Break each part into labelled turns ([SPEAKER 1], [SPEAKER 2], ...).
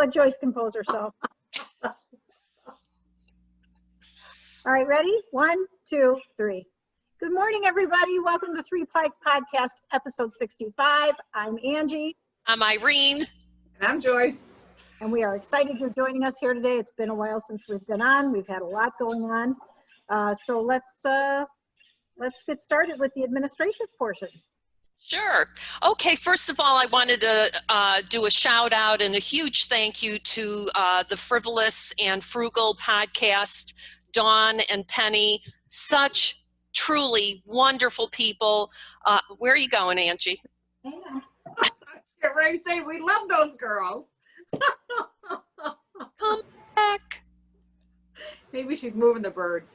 [SPEAKER 1] let Joyce compose herself. All right, ready? 1, 2, 3. Good morning, everybody. Welcome to Three Pike Podcast, episode 65. I'm Angie.
[SPEAKER 2] I'm Irene.
[SPEAKER 3] And I'm Joyce.
[SPEAKER 1] And we are excited you're joining us here today. It's been a while since we've been on. We've had a lot going on. So let's get started with the administration portion.
[SPEAKER 2] Sure. Okay, first of all, I wanted to do a shout out and a huge thank you to the Frivolous and Frugal podcast, Dawn and Penny, such truly wonderful people. Where are you going, Angie?
[SPEAKER 3] Get ready to say we love those girls.
[SPEAKER 2] Come back.
[SPEAKER 3] Maybe she's moving the birds.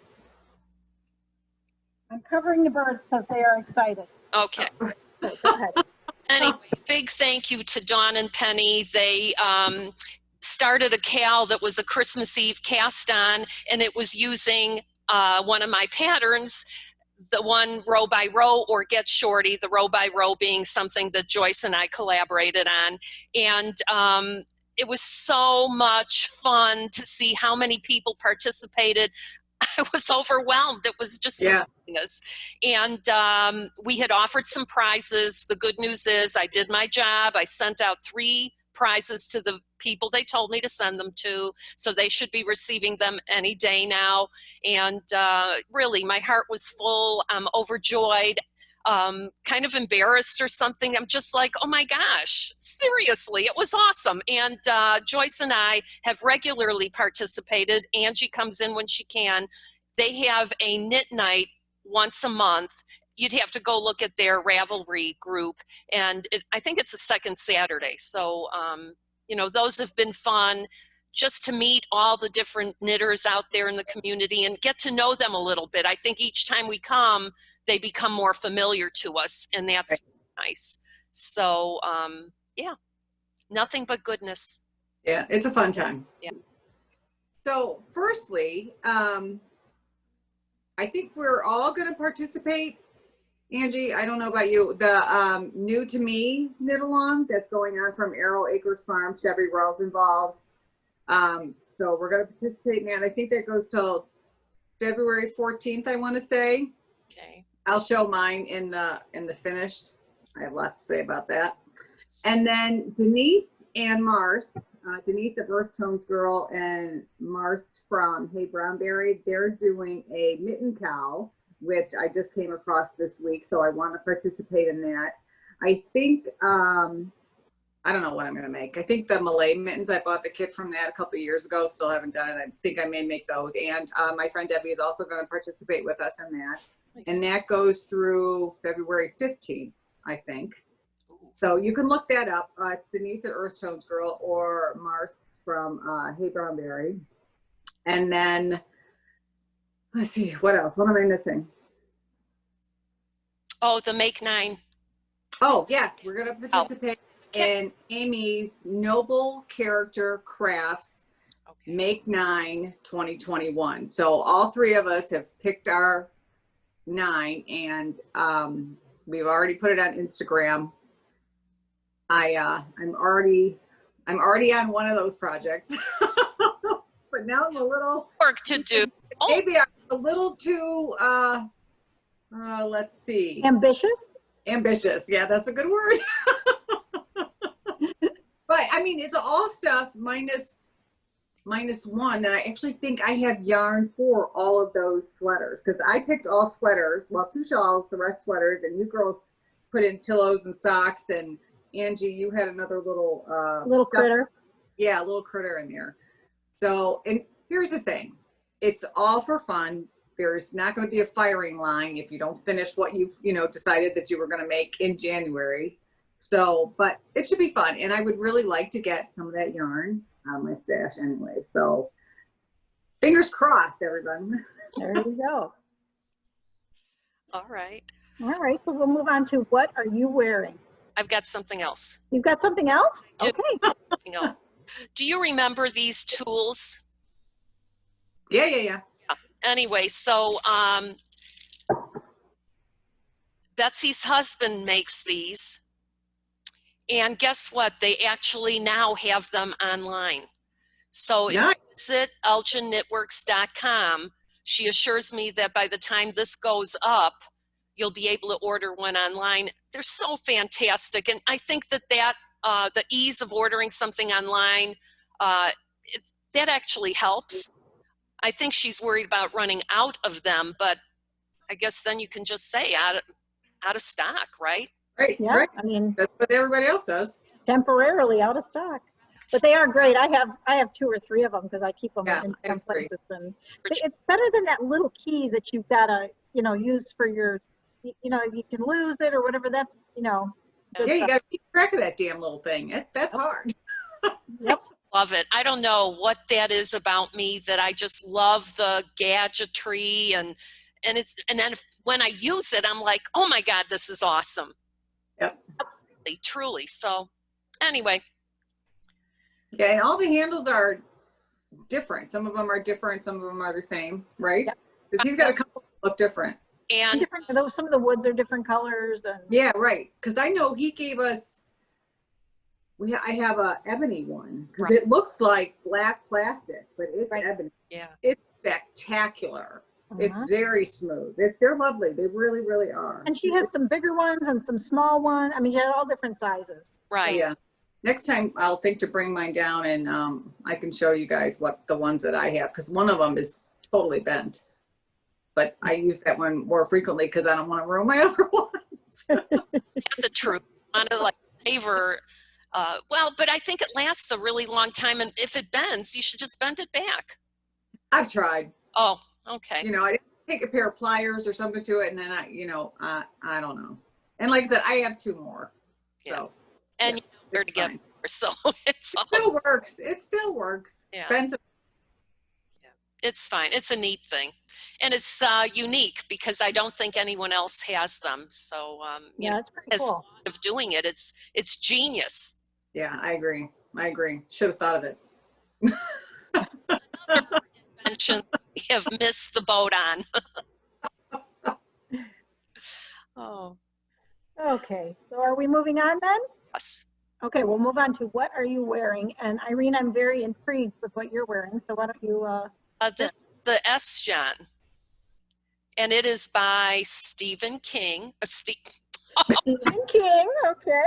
[SPEAKER 1] I'm covering the birds because they are excited.
[SPEAKER 2] Okay.
[SPEAKER 1] So go ahead.
[SPEAKER 2] Anyway, big thank you to Dawn and Penny. They started a Cowl that was a Christmas Eve cast on, and it was using one of my patterns, the one row by row or get Shorty, the row by row being something that Joyce and I collaborated on. And it was so much fun to see how many people participated. I was overwhelmed. It was just happiness. And we had offered some prizes. The good news is I did my job. I sent out 3 prizes to the people they told me to send them to. So they should be receiving them any day now. And really, my heart was full. I'm overjoyed. Kind of embarrassed or something. I'm just like, oh my gosh, seriously, it was awesome. And Joyce and I have regularly participated. Angie comes in when she can. They have a knit night once a month. You'd have to go look at their Ravelry group. And I think it's the second Saturday. So, those have been fun. Just to meet all the different knitters out there in the community and get to know them a little bit. I think each time we come, they become more familiar to us, and that's nice. So, nothing but goodness.
[SPEAKER 3] Yeah, it's a fun time.
[SPEAKER 2] Yeah.
[SPEAKER 3] So, firstly, I think we're all going to participate. Angie, I don't know about you, the New to Me knit along that's going on from Arrow Acres Farm. Chevy Rowe's involved. So we're going to participate in that. I think that goes till February 14th, I want to say.
[SPEAKER 2] Okay.
[SPEAKER 3] I'll show mine in the finished. I have lots to say about that. And then Denise and Mars, Denise of Earth Tones Girl and Mars from Hey Brownberry, they're doing a mitten cowl, which I just came across this week. So I want to participate in that. I think, I don't know what I'm going to make. I think the Malay mittens, I bought the kit from that a couple of years ago. Still haven't done it. I think I may make those. And my friend Debbie is also going to participate with us in that. Nice. And that goes through February 15th, I think. So you can look that up. It's Denise at Earth Tones Girl or Mars from Hey Brownberry. And then, let's see, what else? What am I missing?
[SPEAKER 2] Oh, the Make 9.
[SPEAKER 3] Oh, yes. We're going to participate. In Amy's Noble Character Crafts Make 9 2021. So all 3 of us have picked our 9 and we've already put it on Instagram. I'm already on one of those projects. But now I'm a little
[SPEAKER 2] work to do.
[SPEAKER 3] Maybe I'm a little too let's see. Ambitious. Yeah, that's a good word. But I mean, it's all stuff minus 1 that I actually think I have yarn for all of those sweaters, because I picked all sweaters, well, 2 shawls, the rest sweaters, and you girls put in pillows and socks, and Angie, you had another little
[SPEAKER 1] critter.
[SPEAKER 3] Yeah, a little critter in there. So, and here's the thing, it's all for fun. There's not going to be a firing line if you don't finish what you've decided that you were going to make in January. So, but it should be fun. And I would really like to get some of that yarn out of my stash anyway. So fingers crossed, everyone.
[SPEAKER 1] There you go.
[SPEAKER 2] All right.
[SPEAKER 1] All right. So we'll move on to what are you wearing?
[SPEAKER 2] I've got something else.
[SPEAKER 1] You've got something else? Okay.
[SPEAKER 2] Something else. Do you remember these tools?
[SPEAKER 3] Yeah.
[SPEAKER 2] Anyway, so Betsy's husband makes these. And guess what? They actually now have them online. So if
[SPEAKER 3] Nice.
[SPEAKER 2] you visit elginknitworks.com, she assures me that by the time this goes up, you'll be able to order one online. They're so fantastic. And I think that the ease of ordering something online, that actually helps. I think she's worried about running out of them, but I guess then you can just say out of stock, right?
[SPEAKER 3] Right,
[SPEAKER 1] Yeah,
[SPEAKER 3] right.
[SPEAKER 1] I mean,
[SPEAKER 3] That's what everybody else does.
[SPEAKER 1] temporarily out of stock. But they are great. I have 2 or 3 of them because I keep them
[SPEAKER 3] Yeah,
[SPEAKER 1] in
[SPEAKER 3] I
[SPEAKER 1] some
[SPEAKER 3] agree.
[SPEAKER 1] places. And it's better than that little key that you've got to, use for your, you can lose it or whatever. That's, good
[SPEAKER 3] Yeah, you
[SPEAKER 1] stuff.
[SPEAKER 3] got to keep track of that damn little thing. That's hard.
[SPEAKER 1] Yep.
[SPEAKER 2] Love it. I don't know what that is about me that I just love the gadgetry and then when I use it, I'm like, oh my God, this is awesome.
[SPEAKER 3] Yep.
[SPEAKER 2] Truly. So anyway.
[SPEAKER 3] Yeah, and all the handles are different. Some of them are different. Some of them are the same, right?
[SPEAKER 1] Yep.
[SPEAKER 3] Because he's got a couple that look different.
[SPEAKER 2] And
[SPEAKER 1] Some of the woods are different colors. And
[SPEAKER 3] Yeah, right. Because I know he gave us. I have a ebony one because
[SPEAKER 2] Right.
[SPEAKER 3] it looks like black plastic, but it's
[SPEAKER 1] Right.
[SPEAKER 3] ebony.
[SPEAKER 2] yeah.
[SPEAKER 3] It's spectacular. It's
[SPEAKER 1] Uh-huh.
[SPEAKER 3] very smooth. They're lovely. They really, really are.
[SPEAKER 1] And she has some bigger ones and some small ones. I mean, she has all different sizes.
[SPEAKER 2] Right.
[SPEAKER 3] Yeah. Next time I'll think to bring mine down and I can show you guys what the ones that I have because one of them is totally bent. But I use that one more frequently because I don't want to ruin my other ones.
[SPEAKER 2] The truth. I want to like savor. But I think it lasts a really long time. And if it bends, you should just bend it back.
[SPEAKER 3] I've tried.
[SPEAKER 2] Oh, okay.
[SPEAKER 3] I didn't take a pair of pliers or something to it, and then I don't know. And like I said, I have 2 more.
[SPEAKER 2] Yeah.
[SPEAKER 3] So,
[SPEAKER 2] And
[SPEAKER 3] yeah,
[SPEAKER 2] you know where to get
[SPEAKER 3] fine.
[SPEAKER 2] more, so it's all,
[SPEAKER 3] Still works. It still works.
[SPEAKER 2] Yeah.
[SPEAKER 3] Bent
[SPEAKER 2] it's fine. It's a neat thing. And it's unique because I don't think anyone else has them. So,
[SPEAKER 1] Yeah, it's pretty
[SPEAKER 2] as
[SPEAKER 1] cool.
[SPEAKER 2] of doing it, it's genius.
[SPEAKER 3] Yeah, I agree. Should have thought of it.
[SPEAKER 2] Mention we have missed the boat on. Oh,
[SPEAKER 1] Okay, so are we moving on then?
[SPEAKER 2] yes.
[SPEAKER 1] Okay, we'll move on to what are you wearing? And Irene, I'm very intrigued with what you're wearing. So why don't you,
[SPEAKER 2] This is the Esjan, and it is by Stephen King.
[SPEAKER 1] Stephen King, okay.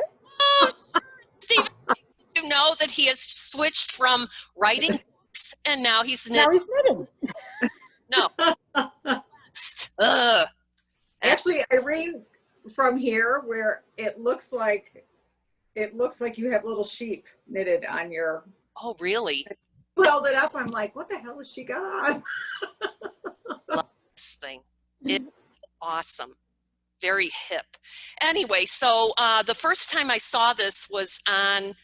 [SPEAKER 2] Stephen, did you know that he has switched from writing books and now he's
[SPEAKER 1] Now he's knitting.
[SPEAKER 2] No. Ugh.
[SPEAKER 3] Actually, Irene, from here where it looks like you have little sheep knitted on your.
[SPEAKER 2] Oh, really?
[SPEAKER 3] Held it up. I'm like, what the hell has she got?
[SPEAKER 2] Love this thing. It's awesome. Very hip. Anyway, so the first time I saw this was on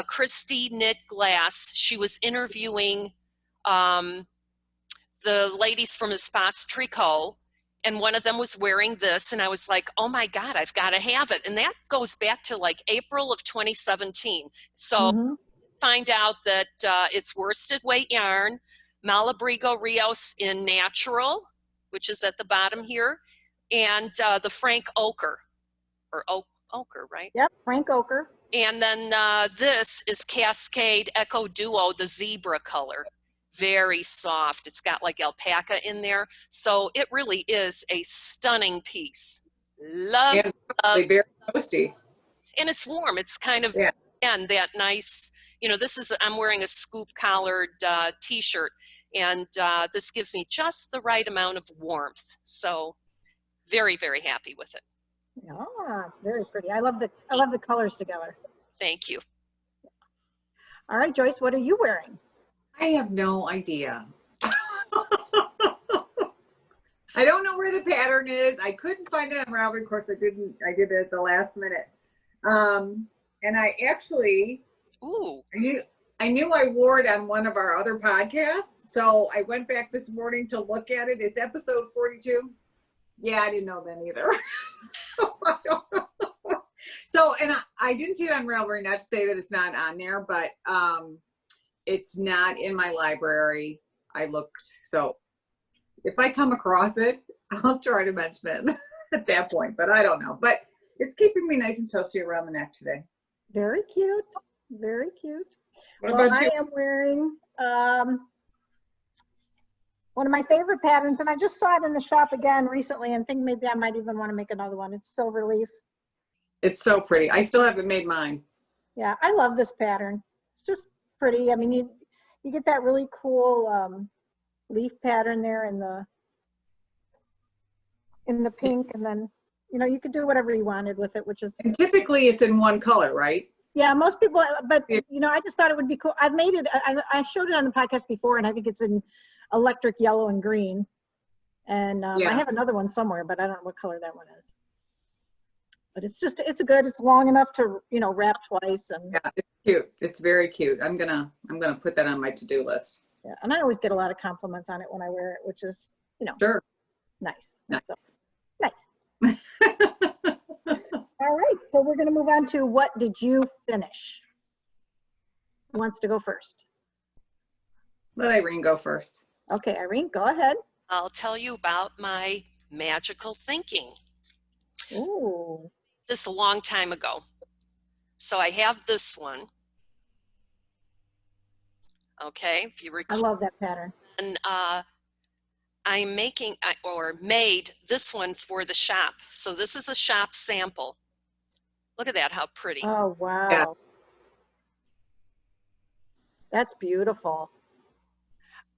[SPEAKER 2] Christy Knit Glass. She was interviewing the ladies from Espace Tricot, and one of them was wearing this, and I was like, oh my God, I've got to have it. And that goes back to like April of 2017. So find out that it's worsted weight yarn, Malabrigo Rios in natural, which is at the bottom here, and the Frank Ochre, or Ochre, right?
[SPEAKER 1] Yep, Frank Ochre.
[SPEAKER 2] And then this is Cascade Echo Duo, the zebra color. Very soft. It's got like alpaca in there. So it really is a stunning piece. Love,
[SPEAKER 3] And
[SPEAKER 2] love.
[SPEAKER 3] very toasty.
[SPEAKER 2] And it's warm. It's kind of, again, that nice, I'm wearing a scoop collared t-shirt, and this gives me just the right amount of warmth. So very, very happy with it.
[SPEAKER 1] Yeah, it's very pretty. I love the colors together.
[SPEAKER 2] Thank you.
[SPEAKER 1] All right, Joyce, what are you wearing?
[SPEAKER 3] I have no idea. I don't know where the pattern is. I couldn't find it on Ravelry. Of course, I did it at the last minute. And I actually, I knew I wore it on one of our other podcasts. So I went back this morning to look at it. It's episode 42. Yeah, I didn't know then either. So I don't know. So, and I didn't see it on Ravelry, not to say that it's not on there, but it's not in my library. I looked. So if I come across it, I'll try to mention it at that point, but I don't know. But it's keeping me nice and toasty around the neck today.
[SPEAKER 1] Very cute. Very cute.
[SPEAKER 3] What
[SPEAKER 1] Well,
[SPEAKER 3] about
[SPEAKER 1] I
[SPEAKER 3] you?
[SPEAKER 1] am wearing one of my favorite patterns, and I just saw it in the shop again recently and think maybe I might even want to make another one. It's Silverleaf.
[SPEAKER 3] It's so pretty. I still haven't made mine.
[SPEAKER 1] Yeah, I love this pattern. It's just pretty. I mean, you get that really cool leaf pattern there in the pink, and then you could do whatever you wanted with it, which is
[SPEAKER 3] And typically it's in one color, right?
[SPEAKER 1] yeah, most people. But
[SPEAKER 3] Yeah.
[SPEAKER 1] I just thought it would be cool. I've made it. I showed it on the podcast before, and I think it's in electric yellow and green. And
[SPEAKER 3] Yeah.
[SPEAKER 1] I have another one somewhere, but I don't know what color that one is. But it's good. It's long enough to wrap twice, and
[SPEAKER 3] Yeah, it's cute. It's very cute. I'm gonna put that on my to-do list.
[SPEAKER 1] yeah, and I always get a lot of compliments on it when I wear it, which is
[SPEAKER 3] Sure.
[SPEAKER 1] nice.
[SPEAKER 3] Nice.
[SPEAKER 1] So nice. All right, so we're gonna move on to what did you finish? Who wants to go first?
[SPEAKER 3] Let Irene go first.
[SPEAKER 1] Okay, Irene, go ahead.
[SPEAKER 2] I'll tell you about my magical thinking.
[SPEAKER 1] Ooh,
[SPEAKER 2] This a long time ago. So I have this one. Okay, if you
[SPEAKER 1] I
[SPEAKER 2] recall,
[SPEAKER 1] love that pattern.
[SPEAKER 2] and I'm making or made this one for the shop. So this is a shop sample. Look at that, how pretty.
[SPEAKER 1] Oh, wow.
[SPEAKER 3] Yeah.
[SPEAKER 1] That's beautiful.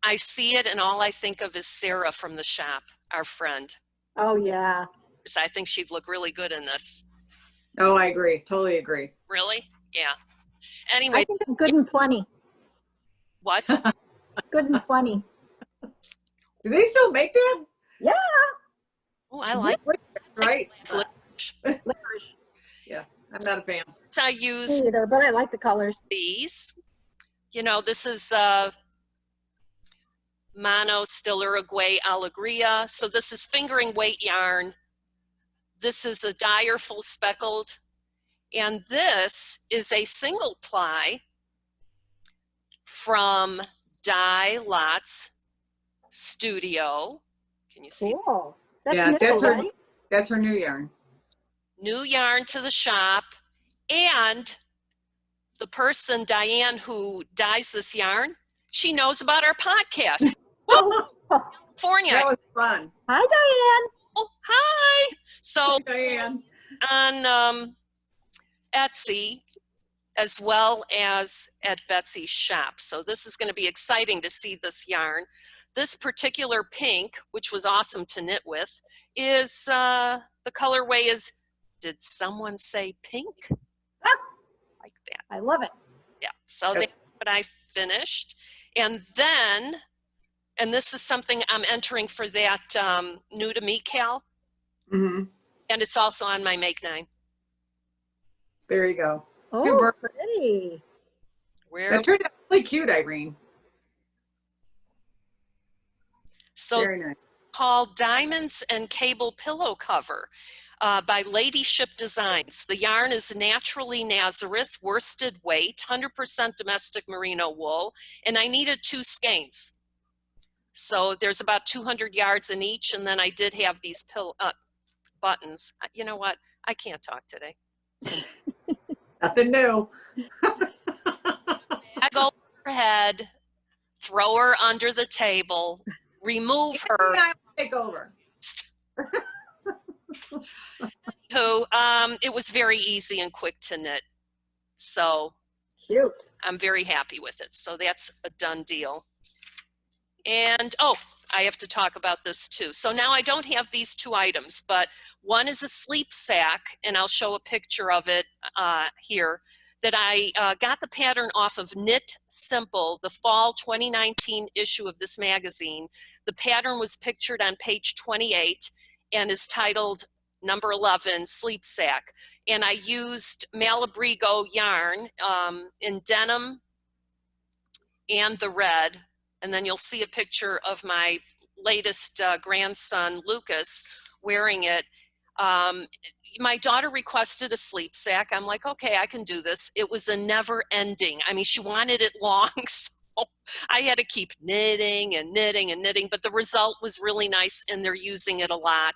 [SPEAKER 2] I see it and all I think of is Sarah from the shop, our friend.
[SPEAKER 1] Oh, yeah.
[SPEAKER 2] So I think she'd look really good in this.
[SPEAKER 3] Oh, I agree. Totally agree.
[SPEAKER 2] Really? Yeah.
[SPEAKER 1] I
[SPEAKER 2] Anyway,
[SPEAKER 1] think it's good and plenty.
[SPEAKER 2] what?
[SPEAKER 1] Good and plenty.
[SPEAKER 3] Do they still make that?
[SPEAKER 1] Yeah.
[SPEAKER 2] Oh, I like
[SPEAKER 3] Right?
[SPEAKER 1] Licorice.
[SPEAKER 3] Yeah, I'm not a fan.
[SPEAKER 2] I use
[SPEAKER 1] Me either, but I like the colors.
[SPEAKER 2] these. This is Mano Still Uruguay Alegria. So this is fingering weight yarn. This is a dyer full speckled. And this is a single ply from Dye Lots Studio. Can you see?
[SPEAKER 1] Cool. That's
[SPEAKER 3] Yeah,
[SPEAKER 1] new,
[SPEAKER 3] that's her-
[SPEAKER 1] right?
[SPEAKER 3] That's her new yarn.
[SPEAKER 2] New yarn to the shop. And the person, Diane, who dyes this yarn, she knows about our podcast.
[SPEAKER 1] Oh,
[SPEAKER 2] California.
[SPEAKER 3] That was fun.
[SPEAKER 1] hi, Diane.
[SPEAKER 2] Oh, hi. So
[SPEAKER 3] Diane.
[SPEAKER 2] on Etsy, as well as at Betsy's shop. So this is going to be exciting to see this yarn. This particular pink, which was awesome to knit with, is the colorway is, did someone say pink? Like that.
[SPEAKER 1] I love it.
[SPEAKER 2] Yeah, so
[SPEAKER 3] That's-
[SPEAKER 2] that's what I finished. And then, and this is something I'm entering for that new to me Cal,
[SPEAKER 3] Mm-hmm.
[SPEAKER 2] and it's also on my Make 9.
[SPEAKER 3] There you go.
[SPEAKER 1] Oh,
[SPEAKER 3] birds.
[SPEAKER 1] pretty.
[SPEAKER 2] Where
[SPEAKER 3] That turned out really cute, Irene.
[SPEAKER 2] so
[SPEAKER 3] Very nice.
[SPEAKER 2] called Diamonds and Cable Pillow Cover by Ladyship Designs. The yarn is naturally Nazareth, worsted weight, 100% domestic merino wool, and I needed 2 skeins. So there's about 200 yards in each, and then I did have these buttons. You know what? I can't talk today.
[SPEAKER 3] Nothing new.
[SPEAKER 2] Bag over her head, throw her under the table, remove her.
[SPEAKER 3] I take over.
[SPEAKER 2] It was very easy and quick to knit. So
[SPEAKER 1] Cute.
[SPEAKER 2] I'm very happy with it. So that's a done deal. And, oh, I have to talk about this too. So now I don't have these 2 items, but one is a sleep sack, and I'll show a picture of it here, that I got the pattern off of Knit Simple, the fall 2019 issue of this magazine. The pattern was pictured on page 28 and is titled number 11, Sleep Sack. And I used Malabrigo yarn in denim and the red. And then you'll see a picture of my latest grandson, Lucas, wearing it. My daughter requested a sleep sack. I'm like, okay, I can do this. It was a never ending. I mean, she wanted it long, so I had to keep knitting and knitting and knitting, but the result was really nice and they're using it a lot.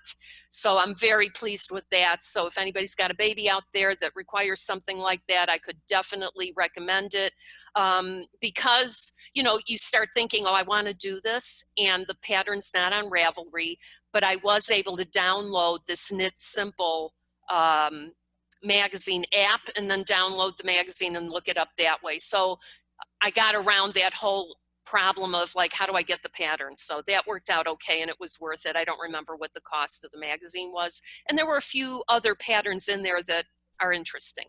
[SPEAKER 2] So I'm very pleased with that. So if anybody's got a baby out there that requires something like that, I could definitely recommend it. Because, you know, you start thinking, oh, I want to do this, and the pattern's not on Ravelry, but I was able to download this Knit Simple magazine app and then download the magazine and look it up that way. So I got around that whole problem of like, how do I get the pattern? So that worked out okay, and it was worth it. I don't remember what the cost of the magazine was. And there were a few other patterns in there that are interesting.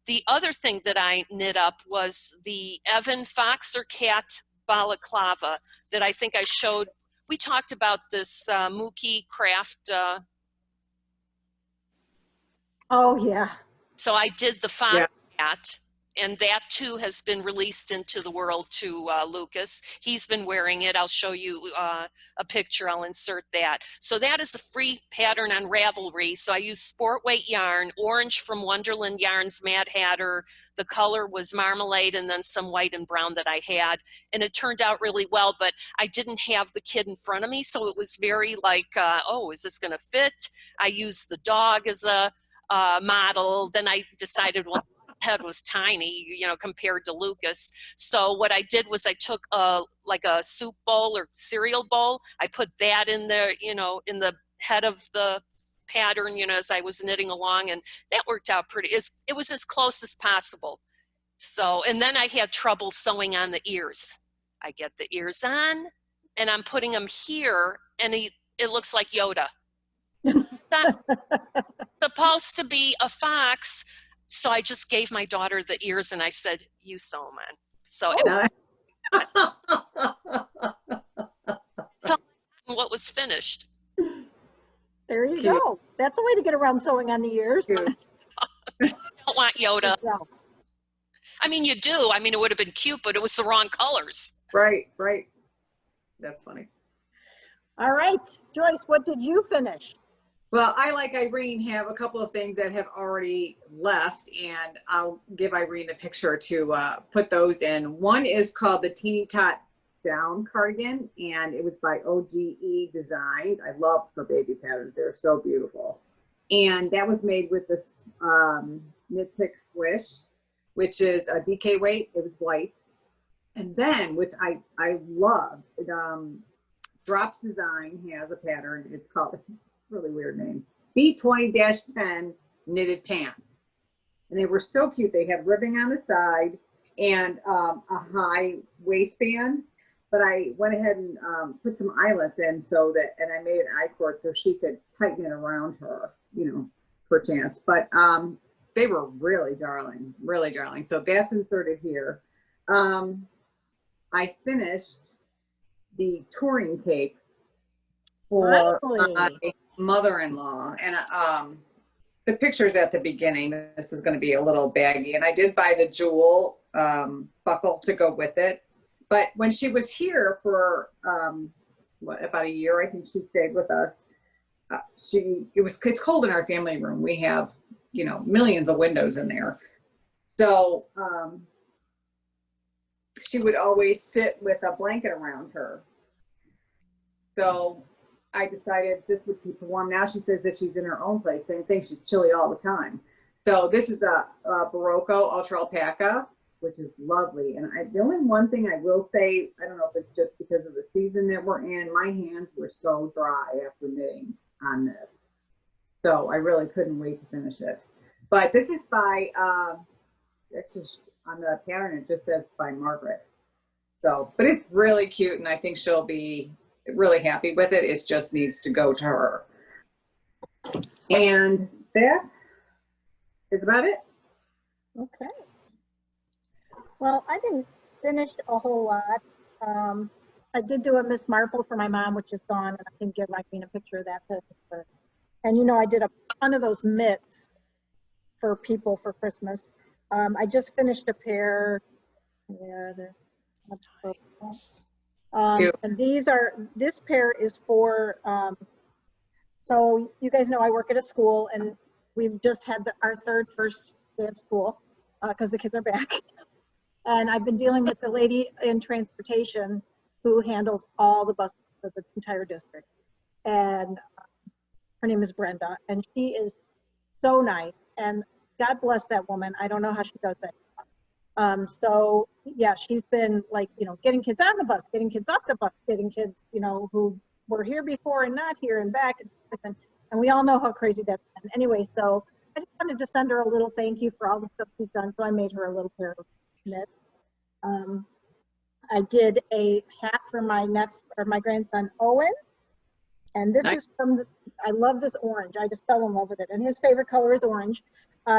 [SPEAKER 2] The other thing that I knit up was the Evan Fox or Cat balaclava that I think I showed. We talked about this Muki craft.
[SPEAKER 1] Oh, yeah.
[SPEAKER 2] So I did the Fox
[SPEAKER 3] Yeah.
[SPEAKER 2] Cat, and that too has been released into the world to Lucas. He's been wearing it. I'll show you a picture. I'll insert that. So that is a free pattern on Ravelry. So I used sport weight yarn, orange from Wonderland Yarns Mad Hatter. The color was marmalade and then some white and brown that I had. And it turned out really well, but I didn't have the kid in front of me. So it was very like, oh, is this going to fit? I used the dog as a model. Then I decided, well, head was tiny, you know, compared to Lucas. So what I did was I took like a soup bowl or cereal bowl. I put that in the, you know, in the head of the pattern, you know, as I was knitting along, and that worked out pretty. It was as close as possible. So, and then I had trouble sewing on the ears. I get the ears on, and I'm putting them here, and it looks like Yoda. That's supposed to be a fox. So I just gave my daughter the ears and I said, you sew them on. So what was finished.
[SPEAKER 1] There you go. That's a way to get around sewing on the ears.
[SPEAKER 2] You don't want Yoda. I mean, you do. I mean, it would have been cute, but it was the wrong colors.
[SPEAKER 3] Right, right. That's funny.
[SPEAKER 1] All right, Joyce, what did you finish?
[SPEAKER 3] Well, I, like Irene, have a couple of things that have already left, and I'll give Irene a picture to put those in. One is called the Teeny Tot Down Cardigan, and it was by OGE Designs. I love her baby patterns. They're so beautiful. And that was made with this Knit Pick Swish, which is a DK weight. It was white. And then, which I love, Drops Design has a pattern. It's called, really weird name, B20-10 knitted pants. And they were so cute. They had ribbing on the side and a high waistband. But I went ahead and put some eyelets in so that, and I made an I-cord so she could tighten it around her, you know, perchance. But they were really darling, really darling. So that's inserted here. I finished the touring cape for my mother-in-law, and the picture's at the beginning. This is going to be a little baggy, and I did buy the jewel buckle to go with it. But when she was here for about a year, I think she stayed with us. It's cold in our family room. We have, you know, millions of windows in there, so she would always sit with a blanket around her. So I decided this would keep her warm. Now she says that she's in her own place and thinks she's chilly all the time. So this is a Barocco Ultra Alpaca, which is lovely. And the only one thing I will say, I don't know if it's just because of the season that we're in, my hands were so dry after knitting on this. So I really couldn't wait to finish it. But this is by, actually on the pattern it just says by Margaret. So, but it's really cute, and I think she'll be really happy with it. It just needs to go to her. And that is about it.
[SPEAKER 1] Okay. Well, I didn't finish a whole lot. I did do a Miss Marple for my mom, which is gone, and I can give Irene a picture of that. And you know, I did a ton of those mitts for people for Christmas. I just finished a pair. Yeah, and this pair is for, so you guys know I work at a school, and we've just had our first day of school because the kids are back. And I've been dealing with the lady in transportation who handles all the buses for the entire district. And her name is Brenda, and she is so nice. And God bless that woman. I don't know how she does that. So yeah, she's been like, you know, getting kids on the bus, getting kids off the bus, getting kids, you know, who were here before and not here and back. And we all know how crazy that's been. Anyway, so I just wanted to send her a little thank you for all the stuff she's done. So I made her a little pair of knits. I did a hat for my grandson, Owen. And this is from, I love this orange. I just fell in love with it. And his favorite color is orange.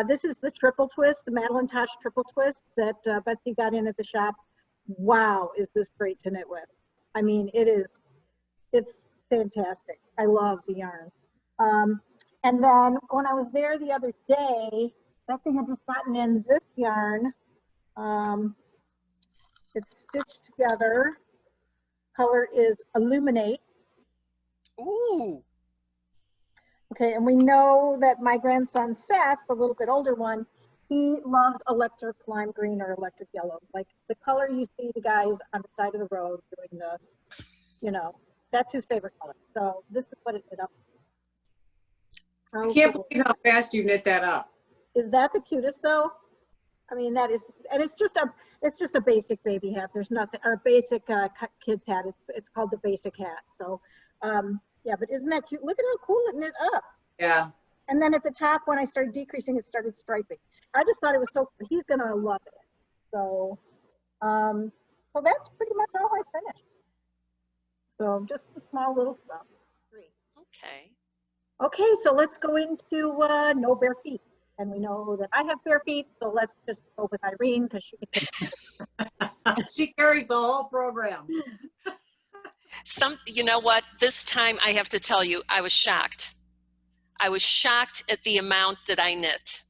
[SPEAKER 1] This is the triple twist, the Madeline Tosh triple twist that Betsy got in at the shop. Wow, is this great to knit with. I mean, it's fantastic. I love the yarn. And then when I was there the other day, Betsy had just gotten in this yarn. It's stitched together. Color is Illuminate.
[SPEAKER 2] Ooh.
[SPEAKER 1] Okay, and we know that my grandson Seth, the little bit older one, he loves electric lime green or electric yellow, like the color you see the guys on the side of the road doing the, you know, that's his favorite color. So this is what it did up.
[SPEAKER 3] I can't believe how fast you knit that up.
[SPEAKER 1] Is that the cutest though? I mean, that is, and it's just a basic baby hat. There's nothing, or basic kids hat. It's called the basic hat. So, yeah, but isn't that cute? Look at how cool it knit up.
[SPEAKER 3] Yeah.
[SPEAKER 1] And then at the top, when I started decreasing, it started striping. I just thought it was so cool. He's gonna love it. So, so that's pretty much all I finished. So just the small little stuff.
[SPEAKER 2] Okay.
[SPEAKER 1] Okay, so let's go into no bare feet. And we know that I have bare feet, so let's just go with Irene because she can take it.
[SPEAKER 3] She carries the whole program.
[SPEAKER 2] You know what? This time I have to tell you, I was shocked. I was shocked at the amount that I knit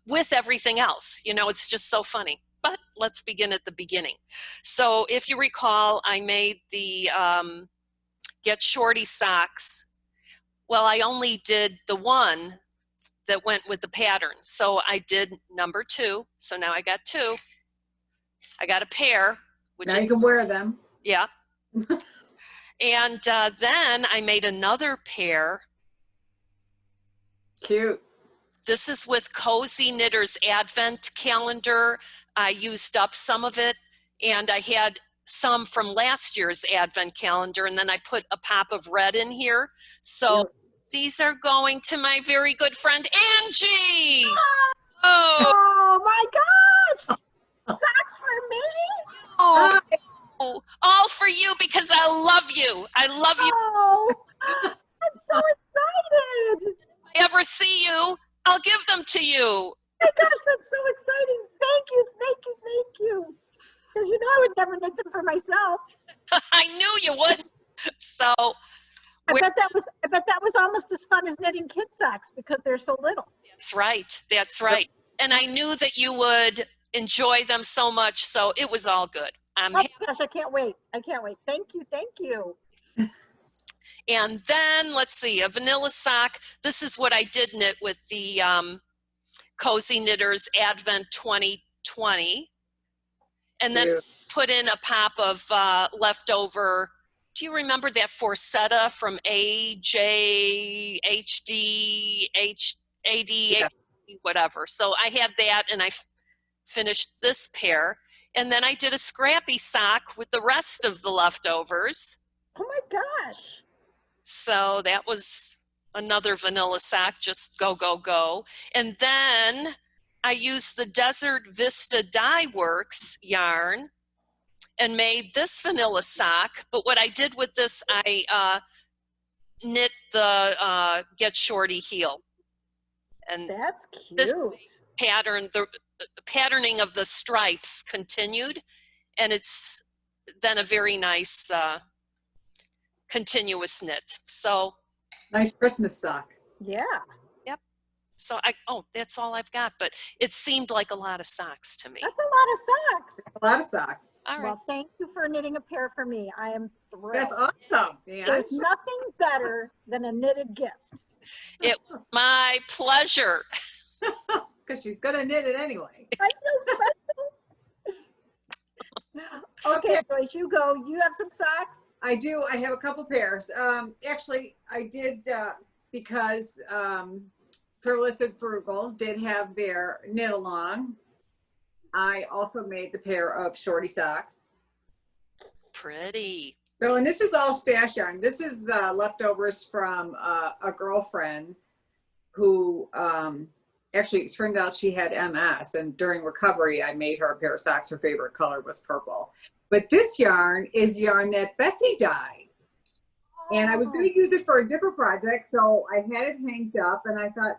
[SPEAKER 2] with everything else. You know, it's just so funny. But let's begin at the beginning. So if you recall, I made the Get Shorty socks. Well, I only did the one that went with the pattern. So I did number 2. So now I got 2. I got a pair. Which
[SPEAKER 3] now you can wear them.
[SPEAKER 2] Yeah. And then I made another pair.
[SPEAKER 3] Cute.
[SPEAKER 2] This is with Cozy Knitter's Advent calendar. I used up some of it, and I had some from last year's Advent calendar, and then I put a pop of red in here. So these are going to my very good friend, Angie.
[SPEAKER 1] Oh my gosh! Socks for me?
[SPEAKER 2] Oh, all for you because I love you. I love you.
[SPEAKER 1] Oh, I'm so excited.
[SPEAKER 2] If I ever see you, I'll give them to you.
[SPEAKER 1] Oh my gosh, that's so exciting. Thank you, thank you, thank you. Because you know I would never knit them for myself.
[SPEAKER 2] I knew you would. So
[SPEAKER 1] I bet that was almost as fun as knitting kid socks because they're so little.
[SPEAKER 2] That's right. That's right. And I knew that you would enjoy them so much, so it was all good.
[SPEAKER 1] Oh my gosh, I can't wait. I can't wait. Thank you, thank you.
[SPEAKER 2] And then let's see, a vanilla sock. This is what I did knit with the Cozy Knitters Advent 2020. And then put in a pop of leftover. Do you remember that Forsetta from AJ, HD, AD,
[SPEAKER 3] Yeah.
[SPEAKER 2] whatever? So I had that, and I finished this pair. And then I did a scrappy sock with the rest of the leftovers.
[SPEAKER 1] Oh my gosh.
[SPEAKER 2] So that was another vanilla sock, just go, go, go. And then I used the Desert Vista Dye Works yarn and made this vanilla sock. But what I did with this, I knit the Get Shorty heel. And
[SPEAKER 1] that's cute.
[SPEAKER 2] This pattern, the patterning of the stripes continued, and it's then a very nice continuous knit. So
[SPEAKER 3] nice Christmas sock.
[SPEAKER 1] Yeah.
[SPEAKER 2] Yep. So that's all I've got, but it seemed like a lot of socks to me.
[SPEAKER 1] That's a lot of socks.
[SPEAKER 3] A lot of socks.
[SPEAKER 2] All right.
[SPEAKER 1] Well, thank you for knitting a pair for me. I am thrilled.
[SPEAKER 3] That's awesome. Yeah.
[SPEAKER 1] There's nothing better than a knitted gift.
[SPEAKER 2] It was my pleasure.
[SPEAKER 3] Because she's going to knit it anyway.
[SPEAKER 1] I feel special. Okay, Joyce, you go. You have some socks?
[SPEAKER 3] I do. I have a couple pairs. Actually, I did because Frivolous and Frugal did have their knit along. I also made the pair of Shorty socks.
[SPEAKER 2] Pretty.
[SPEAKER 3] So, and this is all stash yarn. This is leftovers from a girlfriend who actually, it turned out she had MS, and during recovery, I made her a pair of socks. Her favorite color was purple. But this yarn is yarn that Betsy dyed. And I was going to use it for a different project, so I had it hanged up, and I thought,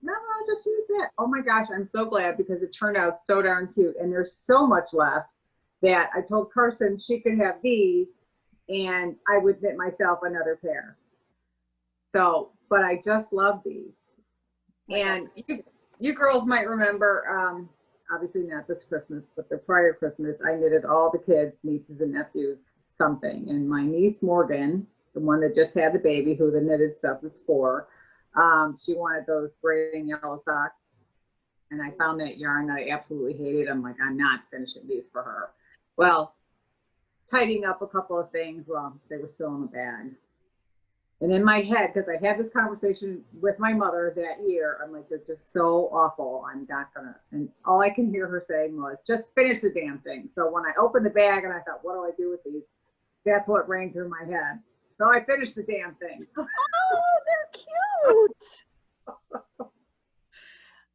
[SPEAKER 3] no, I'll just use it. Oh my gosh, I'm so glad because it turned out so darn cute. And there's so much left that I told Carson she could have these, and I would knit myself another pair. So, but I just love these. And you girls might remember, obviously not this Christmas, but the prior Christmas, I knitted all the kids, nieces and nephews, something. And my niece Morgan, the one that just had the baby, who the knitted stuff is for, she wanted those gray and yellow socks. And I found that yarn that I absolutely hated. I'm like, I'm not finishing these for her. Well, tidying up a couple of things, well, they were still in the bag. And in my head, because I had this conversation with my mother that year, I'm like, they're just so awful. I'm not gonna, and all I can hear her saying was, just finish the damn thing. So when I opened the bag and I thought, what do I do with these? That's what rang through my head. So I finished the damn thing.
[SPEAKER 1] Oh, they're cute.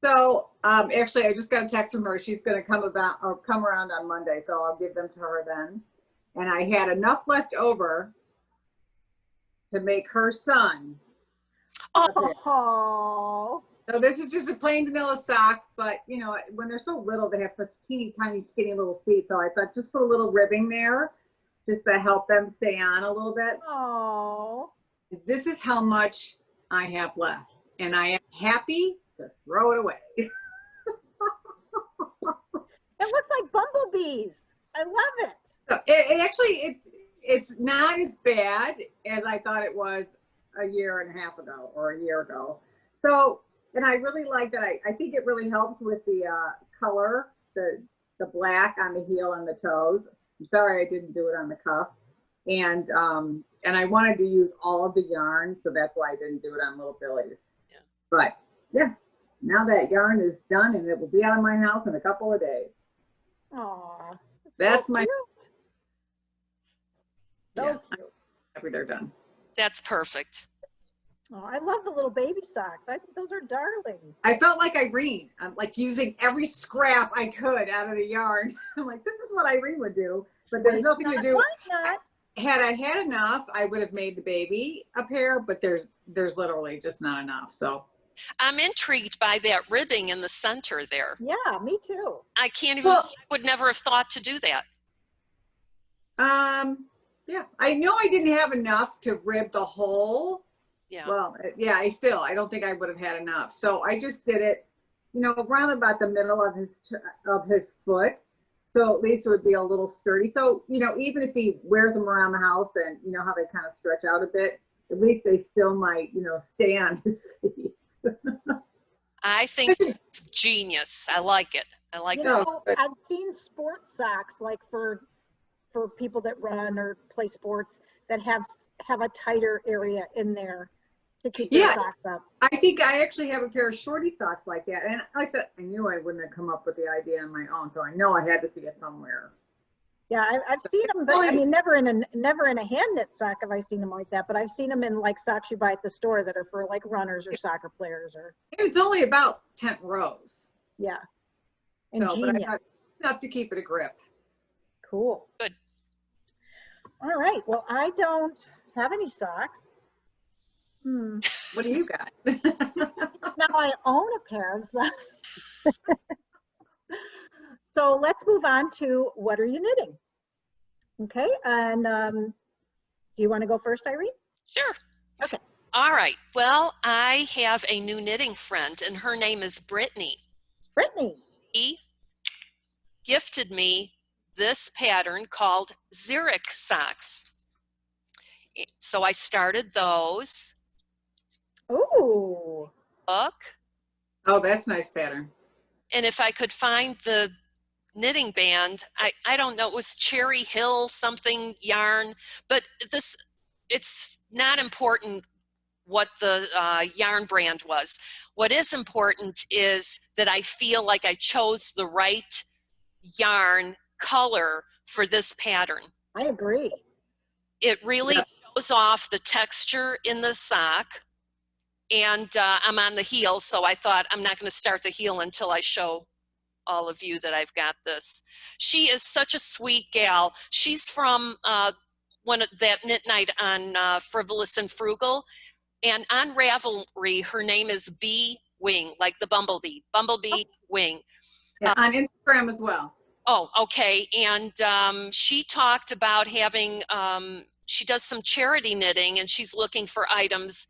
[SPEAKER 3] So actually, I just got a text from her. She's going to come around on Monday, so I'll give them to her then. And I had enough left over to make her son.
[SPEAKER 1] Oh.
[SPEAKER 3] So this is just a plain vanilla sock, but you know, when they're so little, they have such teeny tiny, skinny little feet. So I thought just put a little ribbing there, just to help them stay on a little bit.
[SPEAKER 1] Oh.
[SPEAKER 3] This is how much I have left, and I am happy to throw it away.
[SPEAKER 1] It looks like bumblebees. I love it.
[SPEAKER 3] So it actually, it's not as bad as I thought it was a year and a half ago or a year ago. So, and I really like that. I think it really helps with the color, the black on the heel and the toes. I'm sorry I didn't do it on the cuff. And I wanted to use all of the yarn, so that's why I didn't do it on Little Billy's.
[SPEAKER 2] Yeah.
[SPEAKER 3] But yeah, now that yarn is done and it will be out of my house in a couple of days.
[SPEAKER 1] Aw.
[SPEAKER 3] That's
[SPEAKER 1] so
[SPEAKER 3] my.
[SPEAKER 1] cute. So
[SPEAKER 3] Yeah,
[SPEAKER 1] cute.
[SPEAKER 3] I'm happy they're done.
[SPEAKER 2] That's perfect.
[SPEAKER 1] Oh, I love the little baby socks. I think those are darling.
[SPEAKER 3] I felt like Irene. I'm like using every scrap I could out of the yarn. I'm like, this is what Irene would do, but there's nothing to do.
[SPEAKER 1] Why not?
[SPEAKER 3] Had I had enough, I would have made the baby a pair, but there's literally just not enough. So
[SPEAKER 2] I'm intrigued by that ribbing in the center there.
[SPEAKER 1] Yeah, me too.
[SPEAKER 2] I can't even, I would never have thought to do that.
[SPEAKER 3] yeah, I know I didn't have enough to rib the hole.
[SPEAKER 2] Yeah.
[SPEAKER 3] Well, yeah, I don't think I would have had enough. So I just did it, you know, around about the middle of his foot. So at least it would be a little sturdy. So, you know, even if he wears them around the house and you know how they kind of stretch out a bit, at least they still might, you know, stay on his feet.
[SPEAKER 2] I think it's genius. I like it. I like
[SPEAKER 1] You
[SPEAKER 2] it.
[SPEAKER 1] know, I've seen sports socks like for people that run or play sports that have a tighter area in there to keep their socks up.
[SPEAKER 3] I think I actually have a pair of Shorty socks like that. And like I said, I knew I wouldn't have come up with the idea on my own. So I know I had to see it somewhere.
[SPEAKER 1] Yeah, I've seen them, but I mean, never in a hand knit sock have I seen them like that. But I've seen them in like socks you buy at the store that are for like runners or soccer players or.
[SPEAKER 3] It's only about 10 rows.
[SPEAKER 1] Yeah. Ingenious.
[SPEAKER 3] But I thought enough to keep it a grip.
[SPEAKER 1] Cool.
[SPEAKER 2] Good.
[SPEAKER 1] All right. Well, I don't have any socks.
[SPEAKER 3] What do you got?
[SPEAKER 1] Now I own a pair of socks. So let's move on to what are you knitting? Okay. And do you want to go first, Irene?
[SPEAKER 2] Sure.
[SPEAKER 1] Okay.
[SPEAKER 2] All right. Well, I have a new knitting friend, and her name is Britni.
[SPEAKER 1] Britni.
[SPEAKER 2] She gifted me this pattern called Xeric socks. So I started those.
[SPEAKER 1] Ooh.
[SPEAKER 2] Look.
[SPEAKER 3] Oh, that's a nice pattern.
[SPEAKER 2] And if I could find the knitting band. I don't know, it was Cherry Hill something yarn, but it's not important what the yarn brand was. What is important is that I feel like I chose the right yarn color for this pattern.
[SPEAKER 1] I agree.
[SPEAKER 2] It really shows off the texture in the sock. And I'm on the heel, so I thought I'm not going to start the heel until I show all of you that I've got this. She is such a sweet gal. She's from that knit night on Frivolous and Frugal. And on Ravelry, her name is Beewing, like the bumblebee, Wing.
[SPEAKER 3] Yeah, on Instagram as well.
[SPEAKER 2] Oh, okay. And she talked about having, she does some charity knitting, and she's looking for items.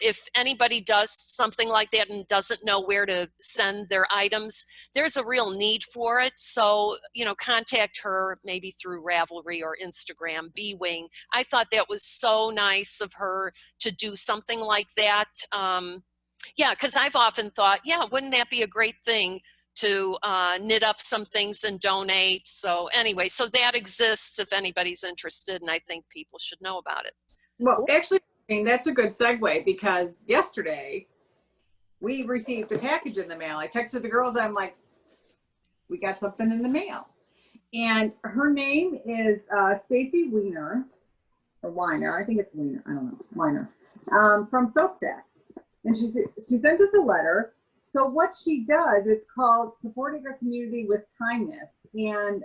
[SPEAKER 2] If anybody does something like that and doesn't know where to send their items, there's a real need for it. So, you know, contact her maybe through Ravelry or Instagram, Beewing. I thought that was so nice of her to do something like that. Yeah, because I've often thought, yeah, wouldn't that be a great thing to knit up some things and donate? So anyway, so that exists if anybody's interested, and I think people should know about it.
[SPEAKER 3] Well, actually, I mean, that's a good segue, because yesterday we received a package in the mail. I texted the girls, I'm like, we got something in the mail. And her name is Stacy Weiner, or Weiner, I think it's Weiner, I don't know, Weiner, from Soap Sack. And she sent us a letter. So what she does is called Supporting Our Community with Kindness. And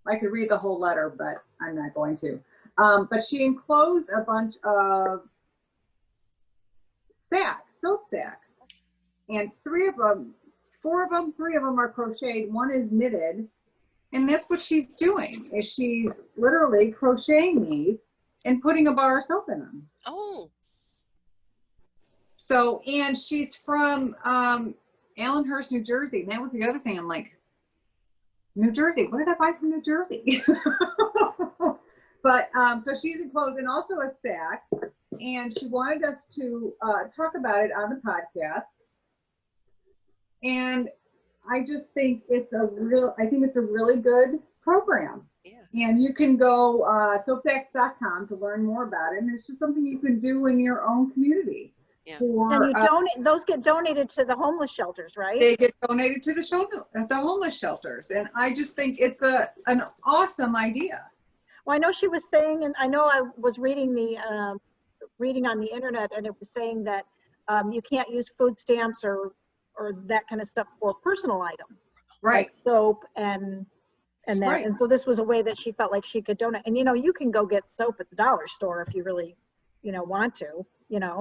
[SPEAKER 3] I could read the whole letter, but I'm not going to. But she enclosed a bunch of sacks, soap sacks, and three of them are crocheted, one is knitted, and that's what she's doing, is she's literally crocheting these and putting a bar of soap in them.
[SPEAKER 2] Oh.
[SPEAKER 3] So, and she's from Allenhurst, New Jersey, and that was the other thing. I'm like, New Jersey, what did I buy from New Jersey? But so she's enclosed, and also a sack, and she wanted us to talk about it on the podcast. And I just think it's a really good program. Yeah. And you can go soapsacks.com to learn more about it, and it's just something you can do in your own community.
[SPEAKER 2] Yeah.
[SPEAKER 1] And you donate; those get donated to the homeless shelters, right?
[SPEAKER 3] They get donated to the homeless shelters, and I just think it's an awesome idea.
[SPEAKER 1] Well, I know she was saying, and I know I was reading reading on the internet, and it was saying that you can't use food stamps or that kind of stuff for personal items,
[SPEAKER 3] right?
[SPEAKER 1] Like soap and that. Right. And so this was a way that she felt like she could donate. And you can go get soap at the dollar store if you really, want to,